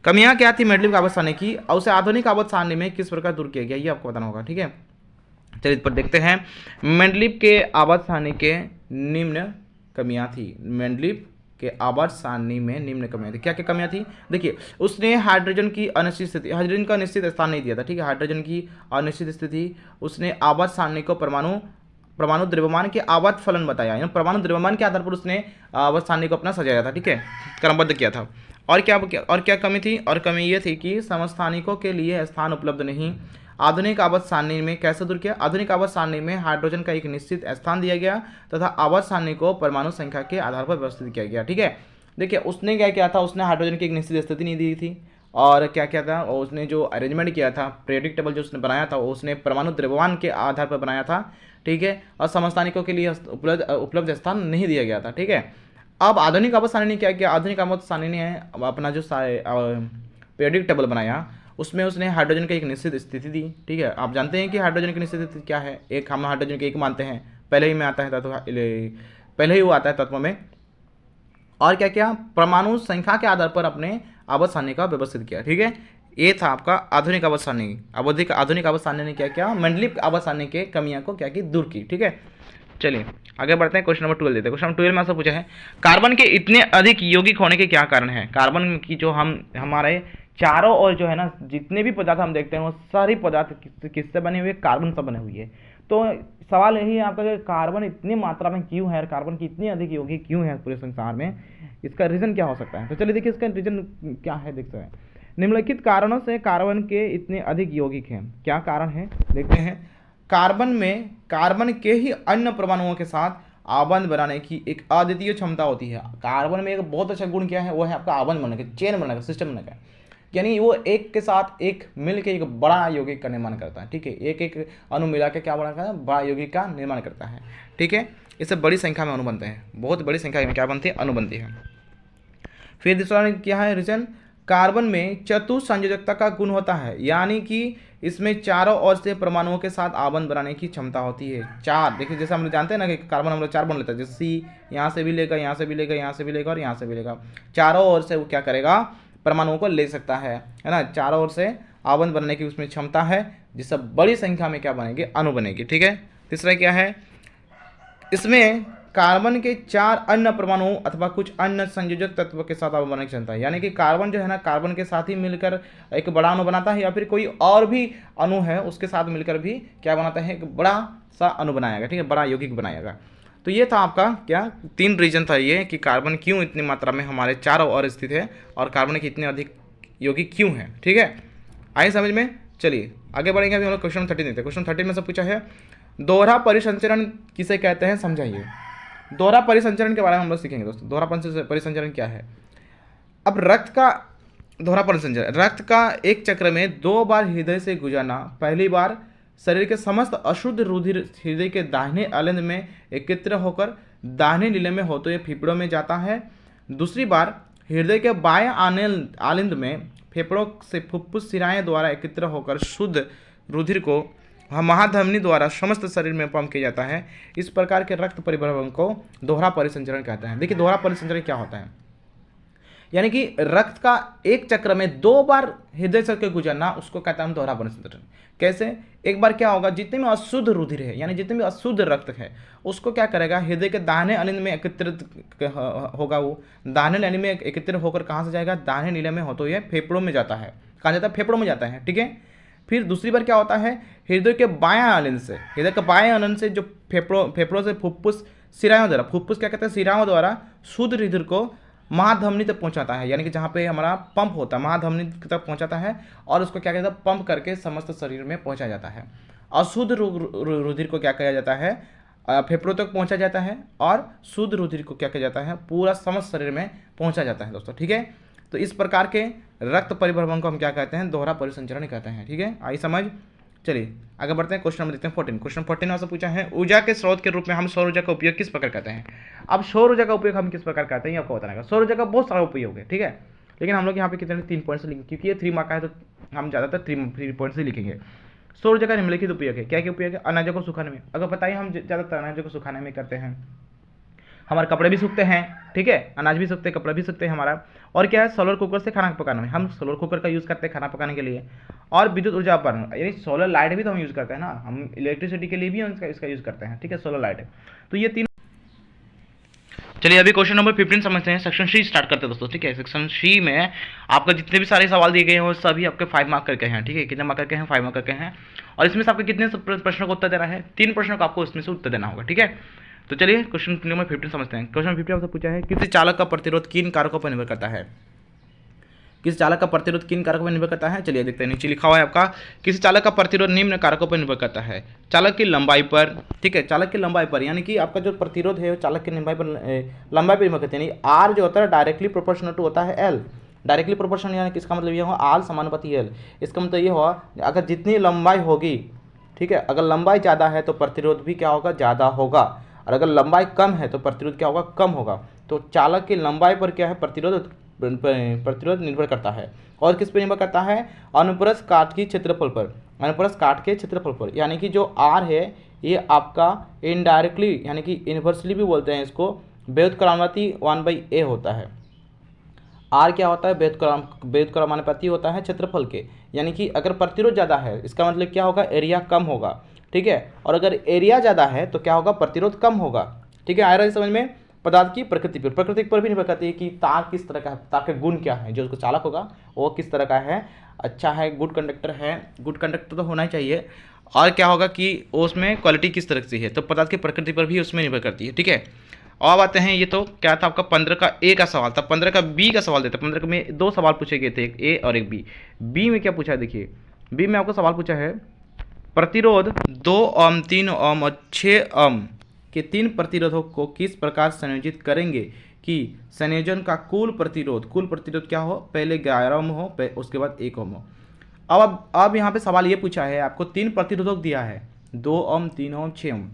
कमियां क्या थी मेंडलीव के आवर्त सारणी की, और उसे आधुनिक आवर्त सारणी में किस प्रकार दूर किया गया, ये आपको बताना होगा, ठीक है। चलिए इस पर देखते हैं, मेंडलीव के आवर्त सारणी के निम्न कमियां थी, मेंडलीव के आवर्त सारणी में निम्न कमियां थी, क्या क्या कमियां थी, देखिए उसने हाइड्रोजन की अनिश्चित स्थिति, हाइड्रोजन का निश्चित स्थान नहीं दिया था, ठीक है, हाइड्रोजन की अनिश्चित स्थिति, उसने आवर्त सारणी को परमाणु द्रव्यमान के आवर्त फलन बताया, यानी परमाणु द्रव्यमान के आधार पर उसने आवर्त सारणी को अपना सजाया था, ठीक है, क्रमबद्ध किया था। और क्या कमी थी, और कमी ये थी कि समस्थानिकों के लिए स्थान उपलब्ध नहीं। आधुनिक आवर्त सारणी में कैसे दूर किया, आधुनिक आवर्त सारणी में हाइड्रोजन का एक निश्चित स्थान दिया गया तथा आवर्त सारणी को परमाणु संख्या के आधार पर व्यवस्थित किया गया, ठीक है। देखिए उसने क्या किया था, उसने हाइड्रोजन की एक निश्चित स्थिति नहीं दी थी, और क्या किया था, और उसने जो अरेंजमेंट किया था, पीरियोडिक टेबल जो उसने बनाया था, उसने परमाणु द्रव्यमान के आधार पर बनाया था, ठीक है, और समस्थानिकों के लिए उपलब्ध स्थान नहीं दिया गया था, ठीक है। अब आधुनिक आवर्त सारणी ने क्या किया, आधुनिक आवर्त सारणी ने अपना जो पीरियोडिक टेबल बनाया, उसमें उसने हाइड्रोजन की एक निश्चित स्थिति दी, ठीक है। आप जानते हैं कि हाइड्रोजन की निश्चित स्थिति क्या है, एक हम हाइड्रोजन के एक मानते हैं, पहले ही में आता है तत्व, पहले ही वो आता है तत्व में। और क्या किया, परमाणु संख्या के आधार पर अपने आवर्त सारणी का व्यवस्थित किया, ठीक है। ये था आपका आधुनिक आवर्त सारणी। आधुनिक आवर्त सारणी ने क्या किया, मेंडलीव आवर्त सारणी के कमियां को क्या की, दूर की, ठीक है। चलिए आगे बढ़ते हैं, क्वेश्चन नंबर 12 देते हैं। क्वेश्चन नंबर 12 में आपसे पूछा है, कार्बन के इतने अधिक यौगिक होने के क्या कारण है। कार्बन की जो हमारे चारों और जो है ना जितने भी पदार्थ हम देखते हैं वो सारी पदार्थ किससे बने हुए, कार्बन से बने हुए हैं। तो सवाल यही है आपका कि कार्बन इतनी मात्रा में क्यों है, कार्बन की इतनी अधिक यौगिक क्यों है पूरे संसार में, इसका रीजन क्या हो सकता है। तो चलिए देखिए इसका रीजन क्या है, देखते हैं। निम्नलिखित कारणों से कार्बन के इतने अधिक यौगिक हैं। क्या कारण है देखते हैं। कार्बन के ही अन्य परमाणुओं के साथ आबंध बनाने की एक अद्वितीय क्षमता होती है। कार्बन में एक बहुत अच्छा गुण क्या है, वो है आपका आबंध बनाने का, चेन बनाने का, सिस्टम बनाने का, यानी वो एक के साथ एक मिल के एक बड़ा यौगिक का निर्माण करता है। ठीक है, एक एक अणु मिला के क्या बनाता है, बड़ा यौगिक का निर्माण करता है। ठीक है, इससे बड़ी संख्या में अणु बनते हैं, बहुत बड़ी संख्या में क्या बनती है, अणु बनती है। फिर दूसरा क्या है रीजन, कार्बन में चतुसंयोजकता का गुण होता है, यानी कि इसमें चारों ओर से परमाणुओं के साथ आबंध बनाने की क्षमता होती है। चार, देखिए जैसे हम लोग जानते हैं ना कि कार्बन हम लोग चार बन लेता है, जैसे सी यहाँ से भी लेगा, यहाँ से भी लेगा, यहाँ से भी लेगा और यहाँ से भी लेगा, चारों ओर से वो क्या करेगा, परमाणुओं को ले सकता है ना। चारों ओर से आबंध बनने की उसमें क्षमता है, जिससे बड़ी संख्या में क्या बनेगी, अणु बनेगी। ठीक है, तीसरा क्या है, इसमें कार्बन के चार अन्य परमाणुओं अथवा कुछ अन्य संयोजक तत्व के साथ आबंध बनाने की क्षमता है, यानी कि कार्बन जो है ना, कार्बन के साथ ही मिलकर एक बड़ा अणु बनाता है, या फिर कोई और भी अणु है उसके साथ मिलकर भी क्या बनाता है, एक बड़ा सा अणु बनाएगा। ठीक है, बड़ा यौगिक बनाएगा। तो ये था आपका क्या, तीन रीजन था ये कि कार्बन क्यों इतनी मात्रा में हमारे चारों ओर स्थित है और कार्बन के इतने अधिक यौगिक क्यों है। ठीक है, आइए समझ में। चलिए आगे बढ़ेंगे। अभी हम लोग क्वेश्चन 13 देखते हैं। क्वेश्चन 13 में से पूछा है, दोहरा परिसंचरण किसे कहते हैं, समझाइए। दोहरा परिसंचरण के बारे में हम लोग सीखेंगे दोस्तों। दोहरा परिसंचरण क्या है। अब रक्त का दोहरा परिसंचरण, रक्त का एक चक्र में 2 बार हृदय से गुजरना। पहली बार शरीर के समस्त अशुद्ध रुधिर हृदय के दाहिने अलिंद में एकत्र होकर दाहिने नीले में होते हुए फेफड़ों में जाता है। दूसरी बार हृदय के बाएं आलिंद में फेफड़ों से फुफ्फुस सिराएं द्वारा एकत्र होकर शुद्ध रुधिर को महाधमनी द्वारा समस्त शरीर में पंप किया जाता है। इस प्रकार के रक्त परिवहन को दोहरा परिसंचरण कहते हैं। देखिए दोहरा परिसंचरण क्या होता है, यानी कि रक्त का एक चक्र में 2 बार हृदय से गुजरना, उसको कहते हैं दोहरा परिसंचरण। कैसे, एक बार क्या होगा, जितने में अशुद्ध रुधिर है, यानी जितने में अशुद्ध रक्त है, उसको क्या करेगा, हृदय के दाहिने अलिंद में एकत्रित होगा। वो दाहिने अलिंद में एकत्रित होकर कहाँ से जाएगा, दाहिने नीले में होते हुए फेफड़ों में जाता है। कहाँ जाता है, फेफड़ों में जाता है। ठीक है, फिर दूसरी बार क्या होता है, हृदय के बाएं आलिंद से, हृदय के बाएं आलिंद से जो फेफड़ों से फुफ्फुस सिराओं द्वारा, फुफ्फुस क्या कहते हैं, सिराओं द्वारा शुद्ध रुधिर को महाधमनी तक पहुंचाता है, यानी कि जहाँ पे हमारा पंप होता है महाधमनी तक पहुंचाता है, और उसको क्या कहता है, पंप करके समस्त शरीर में पहुंचाया जाता है। अशुद्ध रुधिर को क्या किया जाता है, फेफड़ों तक पहुंचा जाता है, और शुद्ध रुधिर को क्या किया जाता है, पूरा समस्त शरीर में पहुंचा जाता है दोस्तों। ठीक है, तो इस प्रकार के रक्त परिवहन को हम क्या कहते हैं, दोहरा परिसंचरण कहते हैं। ठीक है, आई समझ। चलिए आगे बढ़ते हैं। क्वेश्चन नंबर देखते हैं 14। क्वेश्चन 14 से पूछा है, ऊर्जा के स्रोत के रूप में हम सौर ऊर्जा का उपयोग किस प्रकार करते हैं। अब सौर ऊर्जा का उपयोग हम किस प्रकार करते हैं, ये आपको बताना है। सौर ऊर्जा का बहुत सारा उपयोग है। ठीक है, लेकिन हम लोग यहाँ पे कितने 3 पॉइंट्स लिखेंगे, क्योंकि ये 3 मार्क का है, तो हम ज़्यादातर 3 पॉइंट्स ही लिखेंगे। सौर ऊर्जा का निम्नलिखित उपयोग है। क्या क्या उपयोग है, अनाजों को सुखाने में। अगर बताइए, हम ज़्यादातर अनाजों को सुखाने में करते हैं, हमारे कपड़े भी सूखते हैं। ठीक है, अनाज भी सूखते हैं, कपड़ा भी सूखते हैं हमारा। और क्या है, सोलर कुकर से खाना पकाने में, हम सोलर कुकर का यूज़ करते हैं खाना पकाने के लिए। और विद्युत ऊर्जा उत्पादन, यानी सोलर लाइट भी तो हम यूज़ करते हैं ना, हम इलेक्ट्रिसिटी के लिए भी इसका यूज़ करते हैं। ठीक है, सोलर लाइट है। तो ये 3। चलिए अभी क्वेश्चन नंबर 15 समझते हैं। सेक्शन सी स्टार्ट करते हैं दोस्तों। ठीक है, सेक्शन सी में आपका जितने भी सारे सवाल दिए गए हैं वो सभी आपके 5 मार्क करके हैं। ठीक है, कितने मार्क करके हैं, 5 मार्क करके हैं। और इसमें से आपको कितने प्रश्नों का उत्तर देना है, 3 प्रश्नों का आपको इसमें से उत्तर देना होगा। ठीक है, तो चलिए क्वेश्चन नंबर 15 समझते हैं। क्वेश्चन 15 आपसे पूछा है, किसी चालक का प्रतिरोध किन कारकों पर निर्भर करता है। किसी चालक का प्रतिरोध किन कारकों पर निर्भर करता है, चलिए देखते हैं। नीचे लिखा हुआ है आपका, किसी चालक का प्रतिरोध निम्न कारकों पर निर्भर करता है। चालक की लंबाई पर। ठीक है, चालक की लंबाई पर, यानी कि आपका जो प्रतिरोध है वो चालक की लंबाई पर निर्भर करती है। यानी आर जो होता है डायरेक्टली प्रोपोर्शनल टू होता है एल। डायरेक्टली प्रोपोर्शनल यानी किसका मतलब ये हुआ, आर समानुपाती एल। इसका मतलब ये हुआ, अगर जितनी लंबाई होगी, ठीक है, अगर लंबाई ज़्यादा है तो प्रतिरोध भी क्या होगा, ज़्यादा होगा, और अगर लंबाई कम है तो प्रतिरोध क्या होगा, कम होगा। तो चालक की लंबाई पर क्या है, प्रतिरोध निर्भर करता है। और किस पर निर्भर करता है, अनुप्रस्थ काट की क्षेत्रफल पर। अनुप्रस्थ काट के क्षेत्रफल पर, यानी कि जो आर है ये आपका इनडायरेक्टली यानी कि इन्वर्सली भी बोलते हैं इसको, व्युत्क्रमानुपाती 1/a होता है। आर क्या होता है, व्युत्क्रमानुपाती होता है क्षेत्रफल के। यानी कि अगर प्रतिरोध ज़्यादा है इसका मतलब क्या होगा, एरिया कम होगा। ठीक है, और अगर एरिया ज़्यादा है तो क्या होगा, प्रतिरोध कम होगा। ठीक है, आ रहा है समझ में। पदार्थ की प्रकृति पर भी निर्भर करती है कि तार किस तरह का है, तार का गुण क्या है, जो उसको चालक होगा वो किस तरह का है, अच्छा है, गुड कंडक्टर है, गुड कंडक्टर तो होना ही चाहिए। और क्या होगा कि उसमें क्वालिटी किस तरह से है, तो पदार्थ की प्रकृति पर भी उसमें निर्भर करती है। ठीक है, और अब आते हैं, ये तो क्या था आपका 15 का ए का सवाल था, 15 का बी का सवाल देता है। 15 में दो सवाल पूछे गए थे, एक ए और एक बी। बी में क्या पूछा है देखिए, बी में आपको सवाल पूछा है प्रतिरोध 2 ओम 3 ओम और 6 ओम के तीन प्रतिरोधों को किस प्रकार संयोजित करेंगे कि संयोजन का कुल प्रतिरोध क्या हो, पहले 11 ओम हो, उसके बाद 1 ओम हो। अब यहाँ पे सवाल ये पूछा है, आपको तीन प्रतिरोधक दिया है, 2 ओम 3 ओम 6 ओम।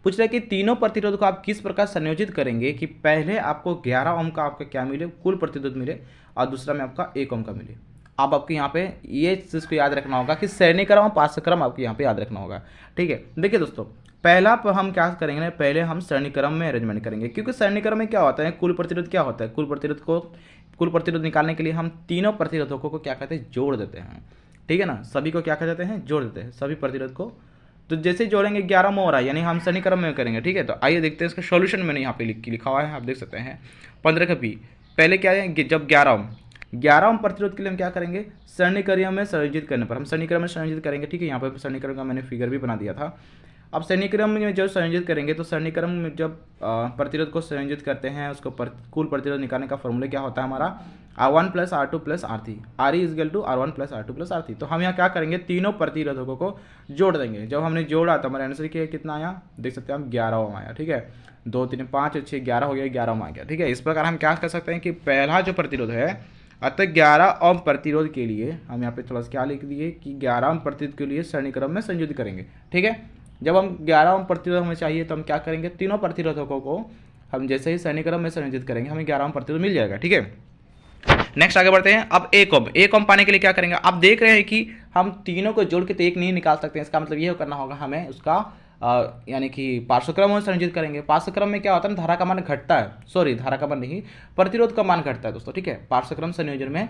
पूछ रहा है कि तीनों प्रतिरोध को आप किस प्रकार संयोजित करेंगे कि पहले आपको 11 ओम का आपका क्या मिले, कुल प्रतिरोध मिले, और दूसरा में आपका 1 ओम का मिले। अब आपको यहाँ पे ये चीज़ को याद रखना होगा कि श्रेणी क्रम और पार्श्व क्रम आपको यहाँ पे याद रखना होगा। ठीक है, देखिए दोस्तों, पहला पर हम क्या करेंगे ना, पहले हम श्रेणी क्रम में अरेंजमेंट करेंगे, क्योंकि श्रेणी क्रम में क्या होता है, कुल प्रतिरोध क्या होता है, कुल प्रतिरोध निकालने के लिए हम तीनों प्रतिरोधकों को क्या कहते हैं, जोड़ देते हैं। ठीक है ना, सभी को क्या कह देते हैं, जोड़ देते हैं, सभी प्रतिरोध को। तो जैसे जोड़ेंगे 11 में हो रहा है, यानी हम श्रेणी क्रम में करेंगे। ठीक है, तो आइए देखते हैं इसका सॉल्यूशन मैंने यहाँ पे लिखा हुआ है, आप देख सकते हैं। 15 का बी, पहले क्या है, जब 11 ओम प्रतिरोध के लिए हम क्या करेंगे, श्रेणी क्रम में संयोजित करने पर हम श्रेणी क्रम में संयोजित करेंगे। ठीक है, यहाँ पर श्रेणी क्रम का मैंने फिगर भी बना दिया था। अब श्रेणी क्रम में जब संयोजित करेंगे तो श्रेणी क्रम में जब प्रतिरोध को संयोजित करते हैं, उसको कुल प्रतिरोध निकालने का फॉर्मूला क्या होता है हमारा, R1 + R2 + R3, RE = R1 + R2 + R3। तो हम यहाँ क्या करेंगे, तीनों प्रतिरोधकों को जोड़ देंगे। जब हमने जोड़ा तो हमारा आंसर कितना आया, देख सकते हैं हम 11 ओम आया। ठीक है, 2 3 5 6 11 हो गया, 11 ओम आ गया। ठीक है, इस प्रकार हम क्या कर सकते हैं कि पहला जो प्रतिरोध है, अतः 11 ओम प्रतिरोध के लिए हम यहाँ पे थोड़ा सा क्या लिख दिए कि 11 ओम प्रतिरोध के लिए श्रेणी क्रम में संयोजित करेंगे। ठीक है, जब हम 11 ओम प्रतिरोध हमें चाहिए तो हम क्या करेंगे, तीनों प्रतिरोधकों को हम जैसे ही श्रेणी क्रम में संयोजित करेंगे हमें 11 ओम प्रतिरोध मिल जाएगा। ठीक है, नेक्स्ट आगे बढ़ते हैं। अब 1 ओम पाने के लिए क्या करेंगे, आप देख रहे हैं कि हम तीनों को जोड़ के तो एक नहीं निकाल सकते, इसका मतलब ये करना होगा हमें उसका यानी कि पार्श्वक्रम में संयोजित करेंगे। पार्श्वक्रम में क्या होता है, धारा का मान घटता है, सॉरी धारा का मान नहीं, प्रतिरोध का मान घटता है दोस्तों। ठीक है, पार्श्वक्रम संयोजन में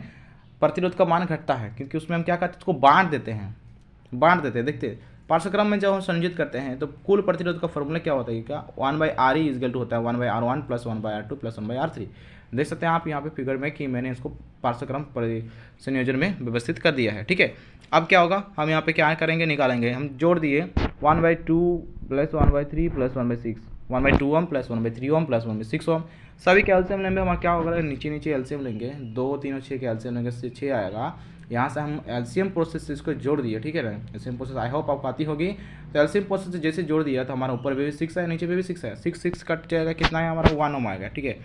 प्रतिरोध का मान घटता है, क्योंकि उसमें हम क्या करते हैं, उसको बांट देते हैं। देखते पार्श्वक्रम में जब हम संयोजित करते हैं तो कुल प्रतिरोध का फॉर्मूला क्या होता है, क्या 1/RE = होता है 1/R1 + 1/R2 + 1/R3। देख सकते हैं आप यहाँ पे फिगर में कि मैंने इसको पार्श्वक्रम संयोजन में व्यवस्थित कर दिया है। ठीक है, अब क्या होगा, हम यहाँ पे क्या करेंगे, निकालेंगे। हम जोड़ दिए 1/2 + 1/3 + 1/6, 1/2 ओम + 1/3 ओम + 1/6 ओम। सभी के एलसीएम लेंगे, हमारा क्या होगा, नीचे एलसीएम लेंगे, 2 3 और 6 के एलसीएम लेंगे, 6 आएगा। यहाँ से हम एलसीएम प्रोसेस से इसको जोड़ दिए। ठीक है ना, एलसीएम प्रोसेस आई होप आपको आती होगी। तो एलसीएम प्रोसेस से जैसे जोड़ दिया तो हमारा ऊपर भी 6 है, नीचे भी 6 है, 6 कट जाएगा, कितना है हमारा 1 ओम आएगा। ठीक है,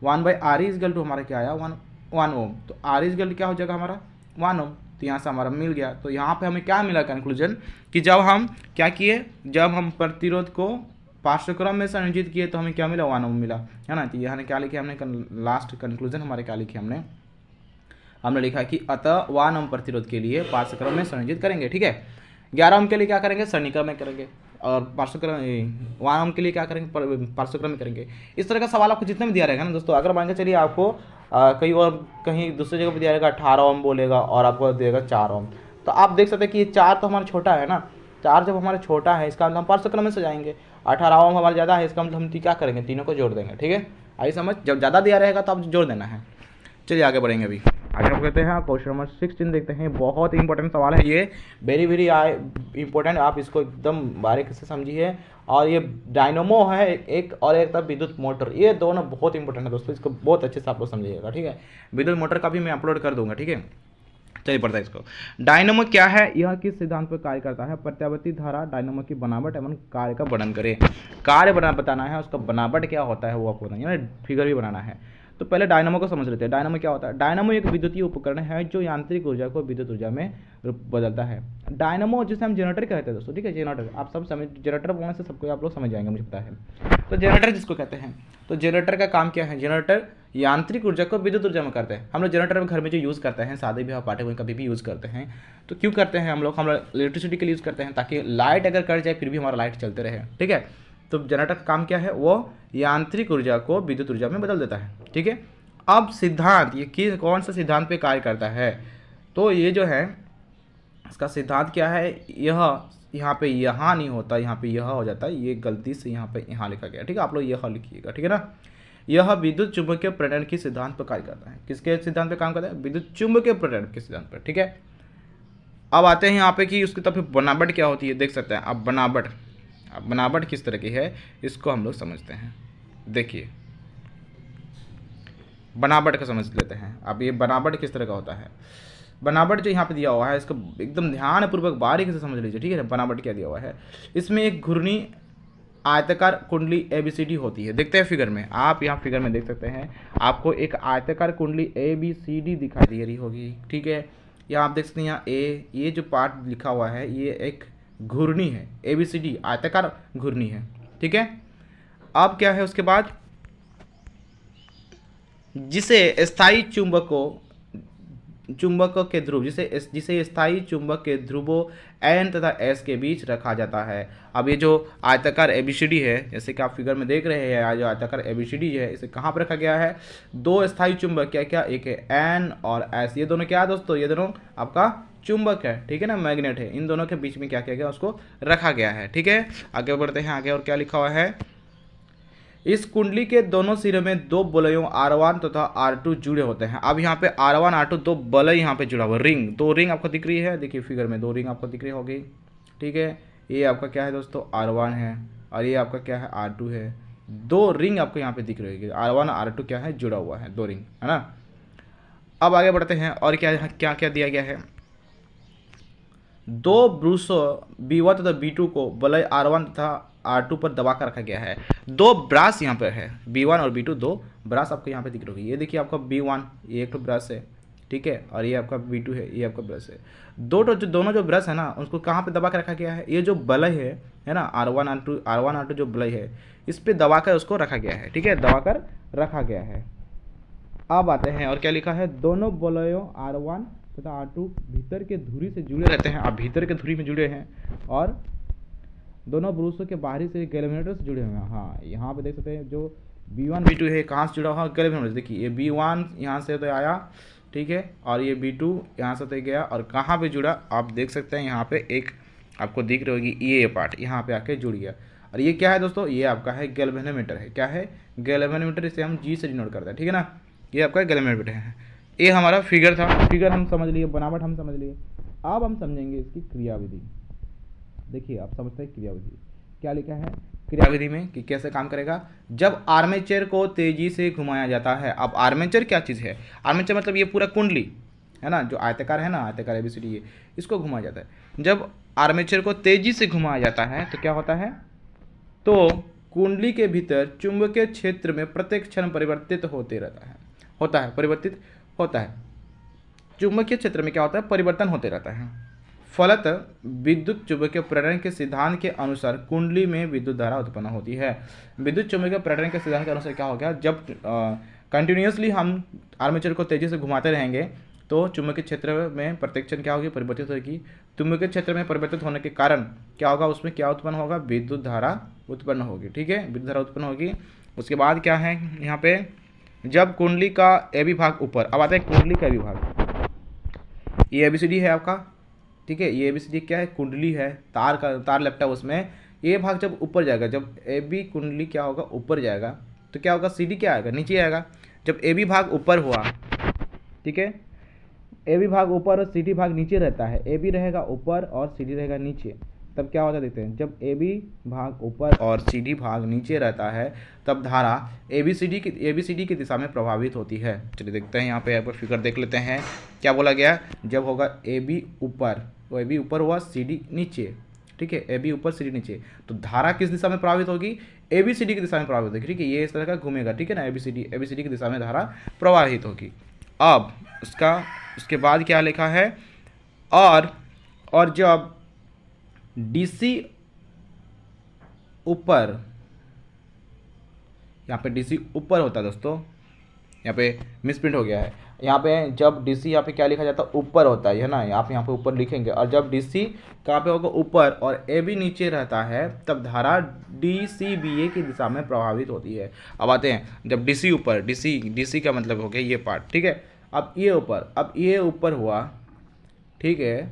1/RE = हमारा क्या आया 1 ओम, तो RE = क्या हो जाएगा हमारा 1 ओम। तो यहाँ से हमारा मिल गया। तो यहाँ पे हमें क्या मिला कंक्लूजन, कि जब हम क्या किए, जब हम प्रतिरोध को पार्श्वक्रम में संयोजित किए तो हमें क्या मिला, 1 ओम मिला, है ना। तो यहाँ क्या लिखे हमने, लास्ट कंक्लूजन हमारे क्या लिखे हमने लिखा कि अतः 1 ओम प्रतिरोध के लिए पार्श्वक्रम में संयोजित करेंगे। ठीक है, 11 ओम के लिए क्या करेंगे, श्रेणी क्रम में करेंगे, और पार्श्वक्रम 1 ओम के लिए क्या करेंगे, पार्श्वक्रम में करेंगे। इस तरह का सवाल आपको जितना भी दिया रहेगा ना दोस्तों, अगर मान के चलिए आपको कहीं दूसरी जगह पर दिया रहेगा 18 ओम बोलेगा और आपको देगा 4 ओम, तो आप देख सकते हैं कि ये 4 तो हमारा छोटा है ना, 4 जब हमारा छोटा है इसका मतलब हम पार्श्वक्रम में सजाएंगे। 18 ओम हमारा ज़्यादा है, इसका मतलब हम क्या करेंगे, तीनों को जोड़ देंगे। ठीक है, आई समझ, जब ज़्यादा दिया रहेगा तो आप जोड़ देना है। चलिए आगे बढ़ेंगे। अभी आगे हम कहते हैं क्वेश्चन नंबर 16 देखते हैं। बहुत इंपॉर्टेंट सवाल है ये, वेरी इंपॉर्टेंट, आप इसको एकदम बारीकी से समझिए। और ये डायनोमो है एक, और एक तरफ विद्युत मोटर, ये दोनों बहुत इंपॉर्टेंट है दोस्तों, इसको बहुत अच्छे से आप लोग समझिएगा। ठीक है, विद्युत मोटर का भी मैं अपलोड कर दूंगा। ठीक है, चलिए पढ़ता है इसको। डायनामो क्या है, यह किस सिद्धांत पर कार्य करता है, प्रत्यावर्ती धारा डायनामो की बनावट एवं कार्य का वर्णन करे। कार्य बताना है, उसका बनावट क्या होता है वो आपको बताना है, फिगर भी बनाना है। तो पहले डायनामो को समझ लेते हैं। डायनामो क्या होता है, डायनामो एक विद्युतीय उपकरण है जो यांत्रिक ऊर्जा को विद्युत ऊर्जा में बदलता है। डायनामो जिसे हम जनरेटर कहते हैं दोस्तों, ठीक है, जनरेटर आप सब समझ, जनरेटर बोलने से सबको आप लोग समझ जाएंगे, मुझे पता है। तो जनरेटर जिसको कहते हैं, तो जनरेटर का काम क्या है, जनरेटर यांत्रिक ऊर्जा को विद्युत ऊर्जा में करते हैं। हम लोग जनरेटर में घर में जो यूज़ करते हैं, शादी ब्याह पार्टी में कभी भी यूज़ करते हैं। तो क्यों करते हैं हम लोग इलेक्ट्रिसिटी के लिए यूज़ करते हैं, ताकि लाइट अगर कट जाए फिर भी हमारा लाइट चलते रहे। ठीक है, तो जनरेटर का काम क्या है, वो यांत्रिक ऊर्जा को विद्युत ऊर्जा में बदल देता है। ठीक है, अब सिद्धांत, ये कौन सा सिद्धांत पे कार्य करता है, तो ये जो है इसका सिद्धांत क्या है, यह यहाँ पे यहाँ नहीं होता, यहाँ पे यह हो जाता है, ये गलती से यहाँ पे यहाँ लिखा गया। ठीक है, आप लोग यह लिखिएगा। ठीक है ना, यह विद्युत चुंबकीय प्रेरण के सिद्धांत पर कार्य करता है। किसके सिद्धांत पे काम करता है, विद्युत चुंबकीय प्रेरण के सिद्धांत पर। ठीक है, अब आते हैं यहाँ पे कि उसकी तब बनावट क्या होती है, देख सकते हैं अब बनावट किस तरह की है, इसको हम लोग समझते हैं। देखिए बनावट का समझ लेते हैं। अब ये बनावट किस तरह का होता है, बनावट जो यहाँ पे दिया हुआ है इसको एकदम ध्यानपूर्वक बारीकी से समझ लीजिए, ठीक है ना। बनावट क्या दिया हुआ है, इसमें एक घूर्णी आयताकार कुंडली ABCD होती है। देखते हैं फिगर में, आप यहाँ फिगर में देख सकते हैं, आपको एक आयताकार कुंडली ABCD दिखाई दे रही होगी, ठीक है। यहाँ आप देख सकते हैं, यहाँ ये जो पार्ट लिखा हुआ है ये एक घूर्णी है, ABCD आयताकार घूर्णी है, ठीक है। अब क्या है उसके बाद, जिसे स्थायी चुंबकों के ध्रुव जिसे स्थायी चुंबक के ध्रुवों N तथा S के बीच रखा जाता है। अब ये जो आयताकार ABCD है, जैसे कि आप फिगर में देख रहे हैं, जो आयताकार ABCD है इसे कहाँ पर रखा गया है, दो स्थायी चुंबक क्या क्या, एक है N और S, ये दोनों क्या है दोस्तों, ये दोनों आपका चुंबक है, ठीक है ना, मैग्नेट है। इन दोनों के बीच में क्या किया गया, उसको रखा गया है, ठीक है। आगे बढ़ते हैं आगे, और क्या लिखा हुआ है, इस कुंडली के दोनों सिरों में दो वलयों R1 तथा R2 जुड़े होते हैं। अब यहाँ पे R1 R2 दो वलय यहाँ पे जुड़ा हुआ, रिंग, दो रिंग आपको दिख रही है, देखिए फिगर में दो रिंग आपको दिख रही होगी, ठीक है। ये आपका क्या है दोस्तों, R1 है, और ये आपका क्या है, R2 है। दो रिंग आपको यहाँ पे दिख रही होगी, R1 R2 क्या है, जुड़ा हुआ है, दो रिंग, है ना। अब आगे बढ़ते हैं, और क्या क्या क्या दिया गया है, दो ब्रूसों B1 तथा B2 को वलय R1 तथा R2 पर दबा कर रखा गया है। दो ब्रास यहाँ पर है, B1 और B2, दो ब्रास आपको यहाँ पे दिख रही है। ये देखिए आपका B1 ये एक तो ब्रश है, ठीक है, और ये आपका B2 है, ये आपका ब्रश है। दोनों जो ब्रश है ना, उसको कहाँ पे दबा कर रखा गया है, ये जो वलय है ना, R1 R2 जो वलय है, इस पर दबा कर उसको रखा गया है, ठीक है, दबा कर रखा गया है। अब आते हैं, और क्या लिखा है, दोनों वलयों R1 तथा R2 भीतर के धुरी से जुड़े रहते हैं। अब भीतर के धुरी में जुड़े हैं, और दोनों ब्रूसों के बाहरी से गैल्वेनोमीटर से जुड़े हुए हैं। हाँ, यहाँ पे देख सकते हैं जो B1 B2 है, कहाँ से जुड़ा हुआ है, गैल्वेनोमीटर। देखिए ये B1 यहाँ से तो आया, ठीक है, और ये B2 यहाँ से तो गया, और कहाँ पे जुड़ा आप देख सकते हैं, यहाँ पे एक आपको दिख रही होगी ये पार्ट यहाँ पे आके जुड़ गया। और ये क्या है दोस्तों, ये आपका है गैल्वेनोमीटर है, क्या है, गैल्वेनोमीटर, इसे हम G से डिनोट करते हैं, ठीक है ना। ये आपका गैल्वेनोमीटर है। ये हमारा फिगर था, फिगर हम समझ लिए, बनावट हम समझ लिए। अब हम समझेंगे इसकी क्रियाविधि। देखिए आप समझते हैं क्रियाविधि क्या लिखा है, क्रियाविधि में कि कैसे काम करेगा। जब आर्मेचर को तेजी से घुमाया जाता है, अब आर्मेचर क्या चीज़ है, आर्मेचर मतलब ये पूरा कुंडली है ना, जो आयताकार है ना, आयताकार ABCD, ये इसको घुमाया जाता है। जब आर्मेचर को तेजी से घुमाया जाता है तो क्या होता है, तो कुंडली के भीतर चुंबकीय क्षेत्र में प्रत्येक क्षण परिवर्तित परिवर्तित होता है। चुंबकीय क्षेत्र में क्या होता है, परिवर्तन होते रहता है। फलत विद्युत चुंबकीय प्रेरण के सिद्धांत के अनुसार कुंडली में विद्युत धारा उत्पन्न होती है। विद्युत चुंबकीय प्रेरण के सिद्धांत के अनुसार क्या हो गया, जब कंटिन्यूसली हम आर्मेचर को तेजी से घुमाते रहेंगे तो चुंबकीय क्षेत्र में प्रत्येक क्षण क्या होगी, परिवर्तित होगी। चुंबकीय क्षेत्र में परिवर्तित होने के कारण क्या होगा, उसमें क्या उत्पन्न होगा, विद्युत धारा उत्पन्न होगी, ठीक है, विद्युत धारा उत्पन्न होगी। उसके बाद क्या है यहाँ पे, जब कुंडली का AB भाग ऊपर, अब आता है कुंडली का AB भाग, ये ABCD है आपका, ठीक है, ये ABCD क्या है, कुंडली है, तार लपटा उसमें, ये भाग जब ऊपर जाएगा, जब AB कुंडली क्या होगा, ऊपर जाएगा, तो क्या होगा, CD क्या आएगा, नीचे आएगा। जब AB भाग ऊपर हुआ, ठीक है, AB भाग ऊपर और CD भाग नीचे रहता है, AB रहेगा ऊपर और CD रहेगा नीचे, तब क्या होता देखते हैं, जब AB भाग ऊपर और CD भाग नीचे रहता है तब धारा ABCD की दिशा में प्रभावित होती है। चलिए देखते हैं, यहाँ पे फिगर देख लेते हैं क्या बोला गया। जब होगा AB ऊपर, तो AB ऊपर हुआ, CD नीचे, ठीक है, AB ऊपर CD नीचे, तो धारा किस दिशा में प्रभावित होगी, ABCD की दिशा में प्रभावित होगी, ठीक है, ये इस तरह का घूमेगा, ठीक है ना, ABCD की दिशा में धारा प्रवाहित होगी। अब उसके बाद क्या लिखा है, और जब DC ऊपर, यहाँ पे DC ऊपर होता है दोस्तों, यहाँ पे मिसप्रिंट हो गया है, यहाँ पे जब DC यहाँ पे क्या लिखा जाता है, ऊपर होता है ना, आप यहाँ पे ऊपर लिखेंगे, और जब DC कहाँ पे होगा, ऊपर, और AB नीचे रहता है, तब धारा DCBA की दिशा में प्रभावित होती है। अब आते हैं, जब DC ऊपर, DC का मतलब हो गया ये पार्ट, ठीक है, अब ये ऊपर हुआ, ठीक है,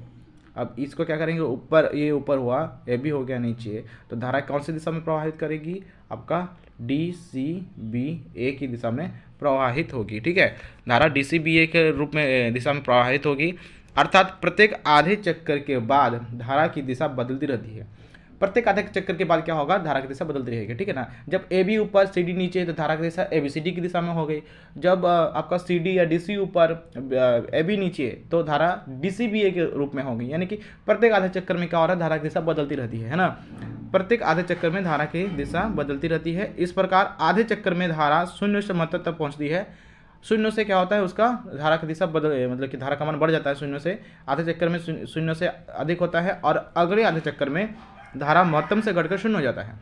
अब इसको क्या करेंगे, ऊपर, ये ऊपर हुआ, AB हो गया नीचे, तो धारा कौन सी दिशा में प्रवाहित करेगी, आपका DCBA की दिशा में प्रवाहित होगी, ठीक है, धारा DCBA के रूप में दिशा में प्रवाहित होगी। अर्थात प्रत्येक आधे चक्कर के बाद धारा की दिशा बदलती रहती है। प्रत्येक आधे चक्कर के बाद क्या होगा, धारा की दिशा बदलती रहेगी, ठीक है ना। जब ए बी ऊपर सी डी नीचे तो धारा की दिशा ए बी सी डी की दिशा में हो गई। जब आपका सी डी या डी सी ऊपर ए बी नीचे तो धारा डी सी बी ए के रूप में होगी। यानी कि प्रत्येक आधे चक्कर में क्या हो रहा है, धारा की दिशा बदलती रहती है ना। प्रत्येक आधे चक्कर में धारा की दिशा बदलती रहती है। इस प्रकार आधे चक्कर में धारा शून्य से महत्तम तक पहुंचती है। शून्य से क्या होता है, उसका धारा की दिशा बदल मतलब कि धारा का मान बढ़ जाता है शून्य से। आधे चक्कर में शून्य से अधिक होता है और अगले आधे चक्कर में धारा महत्तम से घटकर शून्य हो जाता है।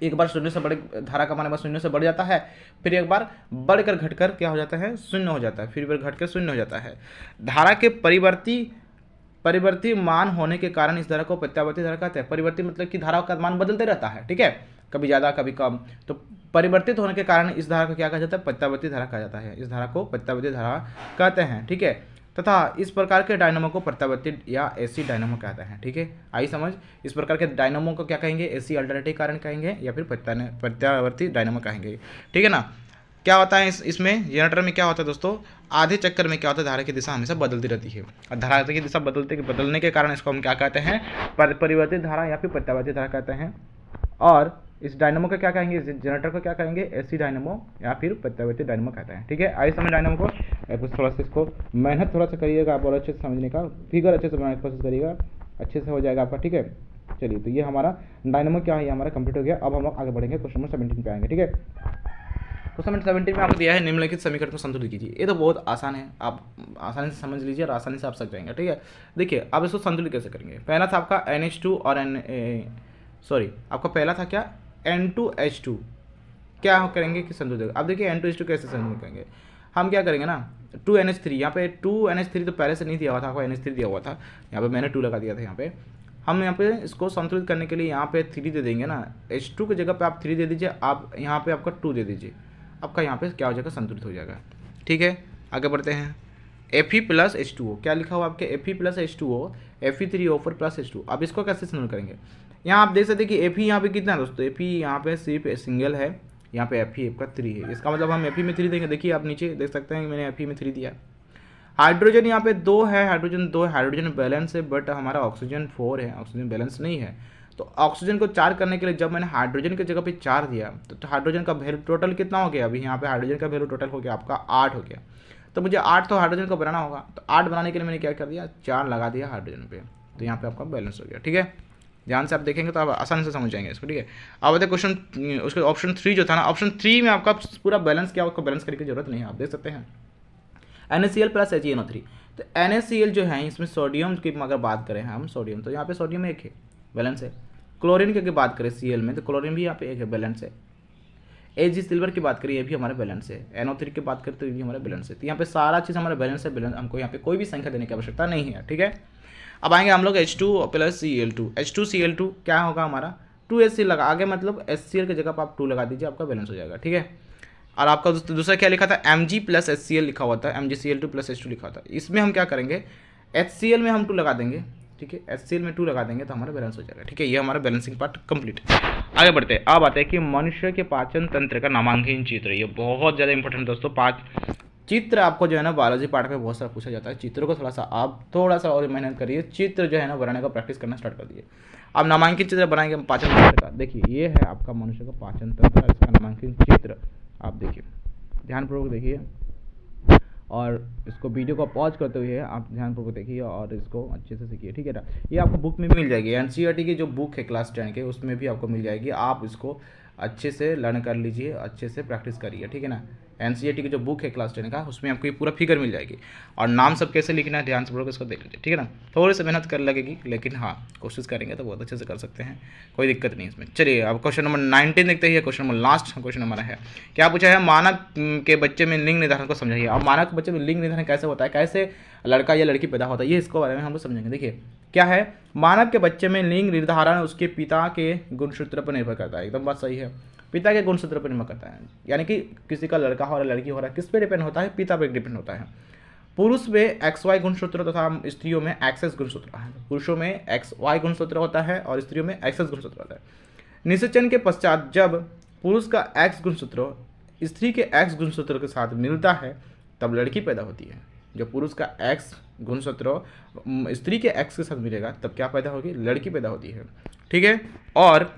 एक बार शून्य से बड़े धारा का मान बस शून्य से बढ़ जाता है, फिर एक बार बढ़कर घटकर क्या हो जाता है, शून्य हो जाता है, फिर एक बार घटकर शून्य हो जाता है। धारा के परिवर्ती मान होने के कारण इस धारा को प्रत्यावर्ती धारा कहते हैं। परिवर्ती मतलब कि धारा का मान बदलते रहता है, ठीक है, कभी ज़्यादा कभी कम। तो परिवर्तित होने के कारण इस धारा को क्या कहा जाता है, प्रत्यावर्ती धारा कहा जाता है। इस धारा को प्रत्यावर्ती धारा कहते हैं, ठीक है। तथा इस प्रकार के डायनामो को प्रत्यावर्ती या एसी डायनामो कहते हैं, ठीक है। आई समझ, इस प्रकार के डायनामो को क्या कहेंगे, एसी अल्टरनेटिव करंट कहेंगे या फिर प्रत्यावर्ती डायनामो कहेंगे, ठीक है ना। क्या होता है इसमें जनरेटर में क्या होता है दोस्तों, आधे चक्कर में क्या होता है, धारा की दिशा हमेशा बदलती रहती है। और धारा की दिशा बदलने के कारण इसको हम क्या कहते हैं, परिवर्तित धारा या फिर प्रत्यावर्ती धारा कहते हैं। और इस डायनामो को क्या कहेंगे, जनरेटर को क्या कहेंगे, एसी डायनामो या फिर प्रत्यावर्ती डायनामो कहते हैं, ठीक है। आइए समझ डायनामो को। थोड़ा सा इसको मेहनत थोड़ा सा करिएगा आप और अच्छे से समझने का, फिगर अच्छे से बनाने की कोशिश करिएगा, अच्छे से हो जाएगा आपका, ठीक है। चलिए, तो ये हमारा डायनामो क्या है, ये हमारा कंप्लीट हो गया। अब हम आगे बढ़ेंगे, क्वेश्चन नंबर 17 पे आएंगे, ठीक है। क्वेश्चन नंबर 17 में आपको दिया है निम्नलिखित समीकरण को संतुलित कीजिए। ये तो बहुत आसान है, आप आसानी से समझ लीजिए और आसानी से आप सक जाएंगे, ठीक है। देखिए अब इसको संतुलित कैसे करेंगे। पहला था आपका NH2 और आपका पहला था क्या, N2H2 क्या करेंगे कि संतुलित। अब देखिए N2H2 कैसे संतुलित करेंगे। हम क्या करेंगे ना, 2NH3, यहाँ पे 2NH3 तो पहले से नहीं दिया हुआ था, आपको NH3 दिया हुआ था, यहाँ पे मैंने 2 लगा दिया था। यहाँ पे हम यहाँ पे इसको संतुलित करने के लिए यहाँ पे 3 दे देंगे ना, H2 की जगह पे आप 3 दे दीजिए, आप यहाँ पे आपका 2 दे दीजिए, आपका यहाँ पे क्या हो जाएगा, संतुलित हो जाएगा, ठीक है। आगे बढ़ते हैं। Fe प्लस H2O क्या लिखा हुआ आपके, Fe plus H2O, Fe3O4 plus H2। अब इसको कैसे संतुलित करेंगे, यहाँ आप देख सकते हैं कि Fe यहाँ पे कितना है दोस्तों, Fe यहाँ पे सिर्फ सिंगल है, यहाँ पे Fe आपका 3 है। इसका मतलब हम Fe में 3 देंगे। देखिए आप नीचे देख सकते हैं मैंने Fe में 3 दिया। हाइड्रोजन यहाँ पे 2 है, हाइड्रोजन बैलेंस है, बट हमारा ऑक्सीजन 4 है, ऑक्सीजन बैलेंस नहीं है। तो ऑक्सीजन को 4 करने के लिए जब मैंने हाइड्रोजन की जगह पे 4 दिया तो हाइड्रोजन का वैल्यू टोटल कितना हो गया, अभी यहाँ पे हाइड्रोजन का वैल्यू टोटल हो गया आपका 8 हो गया। तो मुझे 8 तो हाइड्रोजन को बनाना होगा, तो 8 बनाने के लिए मैंने क्या कर दिया, 4 लगा दिया हाइड्रोजन पे, तो यहाँ पे आपका बैलेंस हो गया, ठीक है। ध्यान से आप देखेंगे तो आप आसानी से समझ जाएंगे इसको, ठीक है। अब आते क्वेश्चन, उसके ऑप्शन 3 जो था ना, ऑप्शन 3 में आपका पूरा बैलेंस किया, आपको बैलेंस करने की जरूरत नहीं है, आप देख सकते हैं NaCl प्लस HNO3। तो NaCl जो है इसमें सोडियम की अगर बात करें हम, सोडियम तो यहाँ पे सोडियम 1 है, बैलेंस है। क्लोरीन की अगर बात करें Cl में, तो क्लोरीन भी यहाँ पे 1 है, बैलेंस है। Ag सिल्वर की बात करें, ये भी हमारा बैलेंस है। NO3 की बात करें तो ये भी हमारा बैलेंस है। तो यहाँ पे सारा चीज़ हमारा बैलेंस है, बैलेंस, हमको यहाँ पे कोई भी संख्या देने की आवश्यकता नहीं है, ठीक है। अब आएंगे हम लोग H2 प्लस Cl2। H2Cl2 क्या होगा हमारा, 2HCl लगा आगे, मतलब HCl की जगह पर आप 2 लगा दीजिए, आपका बैलेंस हो जाएगा, ठीक है। और आपका दूसरा क्या लिखा था, Mg प्लस HCl लिखा हुआ था, MgCl2 प्लस H2 लिखा था। इसमें हम क्या करेंगे, HCl में हम 2 लगा देंगे, ठीक है, HCl में 2 लगा देंगे तो हमारा बैलेंस हो जाएगा, ठीक है। ये हमारा बैलेंसिंग पार्ट कंप्लीट। आगे बढ़ते हैं। अब आते हैं कि मनुष्य के पाचन तंत्र का नामांकन चित्र। ये बहुत ज़्यादा इंपॉर्टेंट दोस्तों, चित्र आपको जो है ना बायोलॉजी पार्ट में बहुत सारा पूछा जाता है। चित्रों को थोड़ा सा और मेहनत करिए, चित्र जो है ना बनाने का प्रैक्टिस करना स्टार्ट कर दिए। अब नामांकित चित्र बनाएंगे पाचन तंत्र का। देखिए ये है आपका मनुष्य का पाचन तंत्र, इसका नामांकित चित्र आप देखिए, ध्यानपूर्वक देखिए और इसको वीडियो को पॉज करते हुए आप ध्यानपूर्वक देखिए और इसको अच्छे से सीखिए, ठीक है ना। ये आपको बुक में भी मिल जाएगी, NCERT की जो बुक है क्लास 10 के, उसमें भी आपको मिल जाएगी। आप इसको अच्छे से लर्न कर लीजिए, अच्छे से प्रैक्टिस करिए, ठीक है ना। NCERT की जो बुक है क्लास 10 का, उसमें आपको ये पूरा फिगर मिल जाएगी। और नाम सब कैसे लिखना है ध्यान से पढ़ो, इसको देख लीजिए, ठीक है ना। थोड़ी सी मेहनत कर लगेगी, लेकिन हाँ कोशिश करेंगे तो बहुत अच्छे से कर सकते हैं, कोई दिक्कत नहीं इसमें। चलिए अब क्वेश्चन नंबर 19 देखते हैं। क्वेश्चन नंबर लास्ट क्वेश्चन हमारा है, क्या पूछा है, मानव के बच्चे में लिंग निर्धारण को समझाइए। अब मानव के बच्चे में लिंग निर्धारण कैसे होता है, कैसे लड़का या लड़की पैदा होता है, ये इसको बारे में हम लोग समझेंगे। देखिए क्या है, मानव के बच्चे में लिंग निर्धारण उसके पिता के गुणसूत्र पर निर्भर करता है। एकदम बात सही है, पिता के गुणसूत्र पर निर्भर करता है। यानी कि किसी का लड़का हो रहा है लड़की हो रहा है, किस पे डिपेंड होता है, पिता पर डिपेंड होता है। पुरुष में XY गुणसूत्र तथा स्त्रियों में XX गुणसूत्र है। पुरुषों में XY गुणसूत्र होता है और स्त्रियों में XX गुणसूत्र होता है। निषेचन के पश्चात जब पुरुष का X गुणसूत्र स्त्री के X गुणसूत्र के साथ मिलता है तब लड़की पैदा होती है। जब पुरुष का X गुणसूत्र स्त्री के X के साथ मिलेगा तब क्या पैदा होगी, लड़की पैदा होती है, ठीक है। और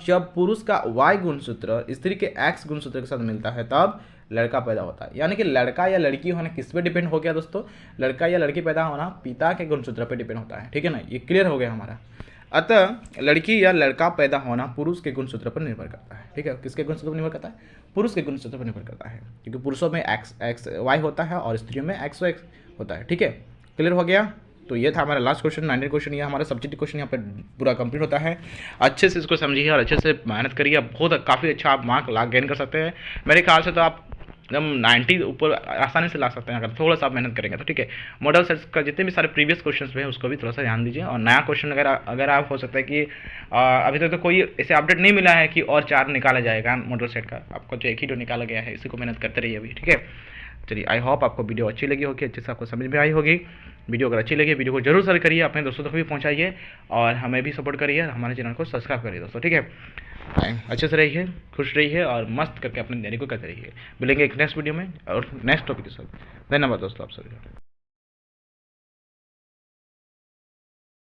जब पुरुष का Y गुणसूत्र स्त्री के X गुणसूत्र के साथ मिलता है तब लड़का पैदा होता है। यानी कि लड़का या लड़की होना किस पे डिपेंड हो गया दोस्तों? लड़का या लड़की पैदा होना पिता के गुणसूत्र पे डिपेंड होता है, ठीक है ना, ये क्लियर हो गया हमारा। अतः लड़की या लड़का पैदा होना पुरुष के गुणसूत्र पर निर्भर करता है, ठीक है। किसके गुणसूत्र पर निर्भर करता है? पुरुष के गुणसूत्र पर निर्भर करता है, क्योंकि पुरुषों में XY होता है और स्त्रियों में XY होता है, ठीक है। क्लियर हो गया? तो ये था हमारा लास्ट क्वेश्चन, 19 क्वेश्चन। ये हमारा सब्जेक्ट क्वेश्चन यहाँ पर पूरा कंप्लीट होता है। अच्छे से इसको समझिए और अच्छे से मेहनत करिए, बहुत काफ़ी अच्छा आप मार्क गेन कर सकते हैं। मेरे ख्याल से तो आप एकदम 90 ऊपर आसानी से ला सकते हैं अगर थोड़ा सा आप मेहनत करेंगे तो, ठीक है। मॉडल सेट्स का जितने भी सारे प्रीवियस क्वेश्चंस हैं उसको भी थोड़ा सा ध्यान दीजिए। और नया क्वेश्चन अगर आप हो सकता है कि अभी तक तो कोई ऐसे अपडेट नहीं मिला है कि और 4 निकाला जाएगा मॉडल सेट का, आपको जो एक ही तो निकाला गया है, इसी को मेहनत करते रहिए अभी, ठीक है। चलिए, आई होप आपको वीडियो अच्छी लगी होगी, अच्छे से आपको समझ में आई होगी। वीडियो अगर अच्छी लगी वीडियो को जरूर शेयर करिए, अपने दोस्तों तक भी पहुंचाइए और हमें भी सपोर्ट करिए, हमारे चैनल को सब्सक्राइब करिए दोस्तों, ठीक है। अच्छे से रहिए, खुश रहिए और मस्त करके अपनी तैयारी को करते रहिए। मिलेंगे एक नेक्स्ट वीडियो में और नेक्स्ट टॉपिक के साथ। धन्यवाद दोस्तों आप सभी का।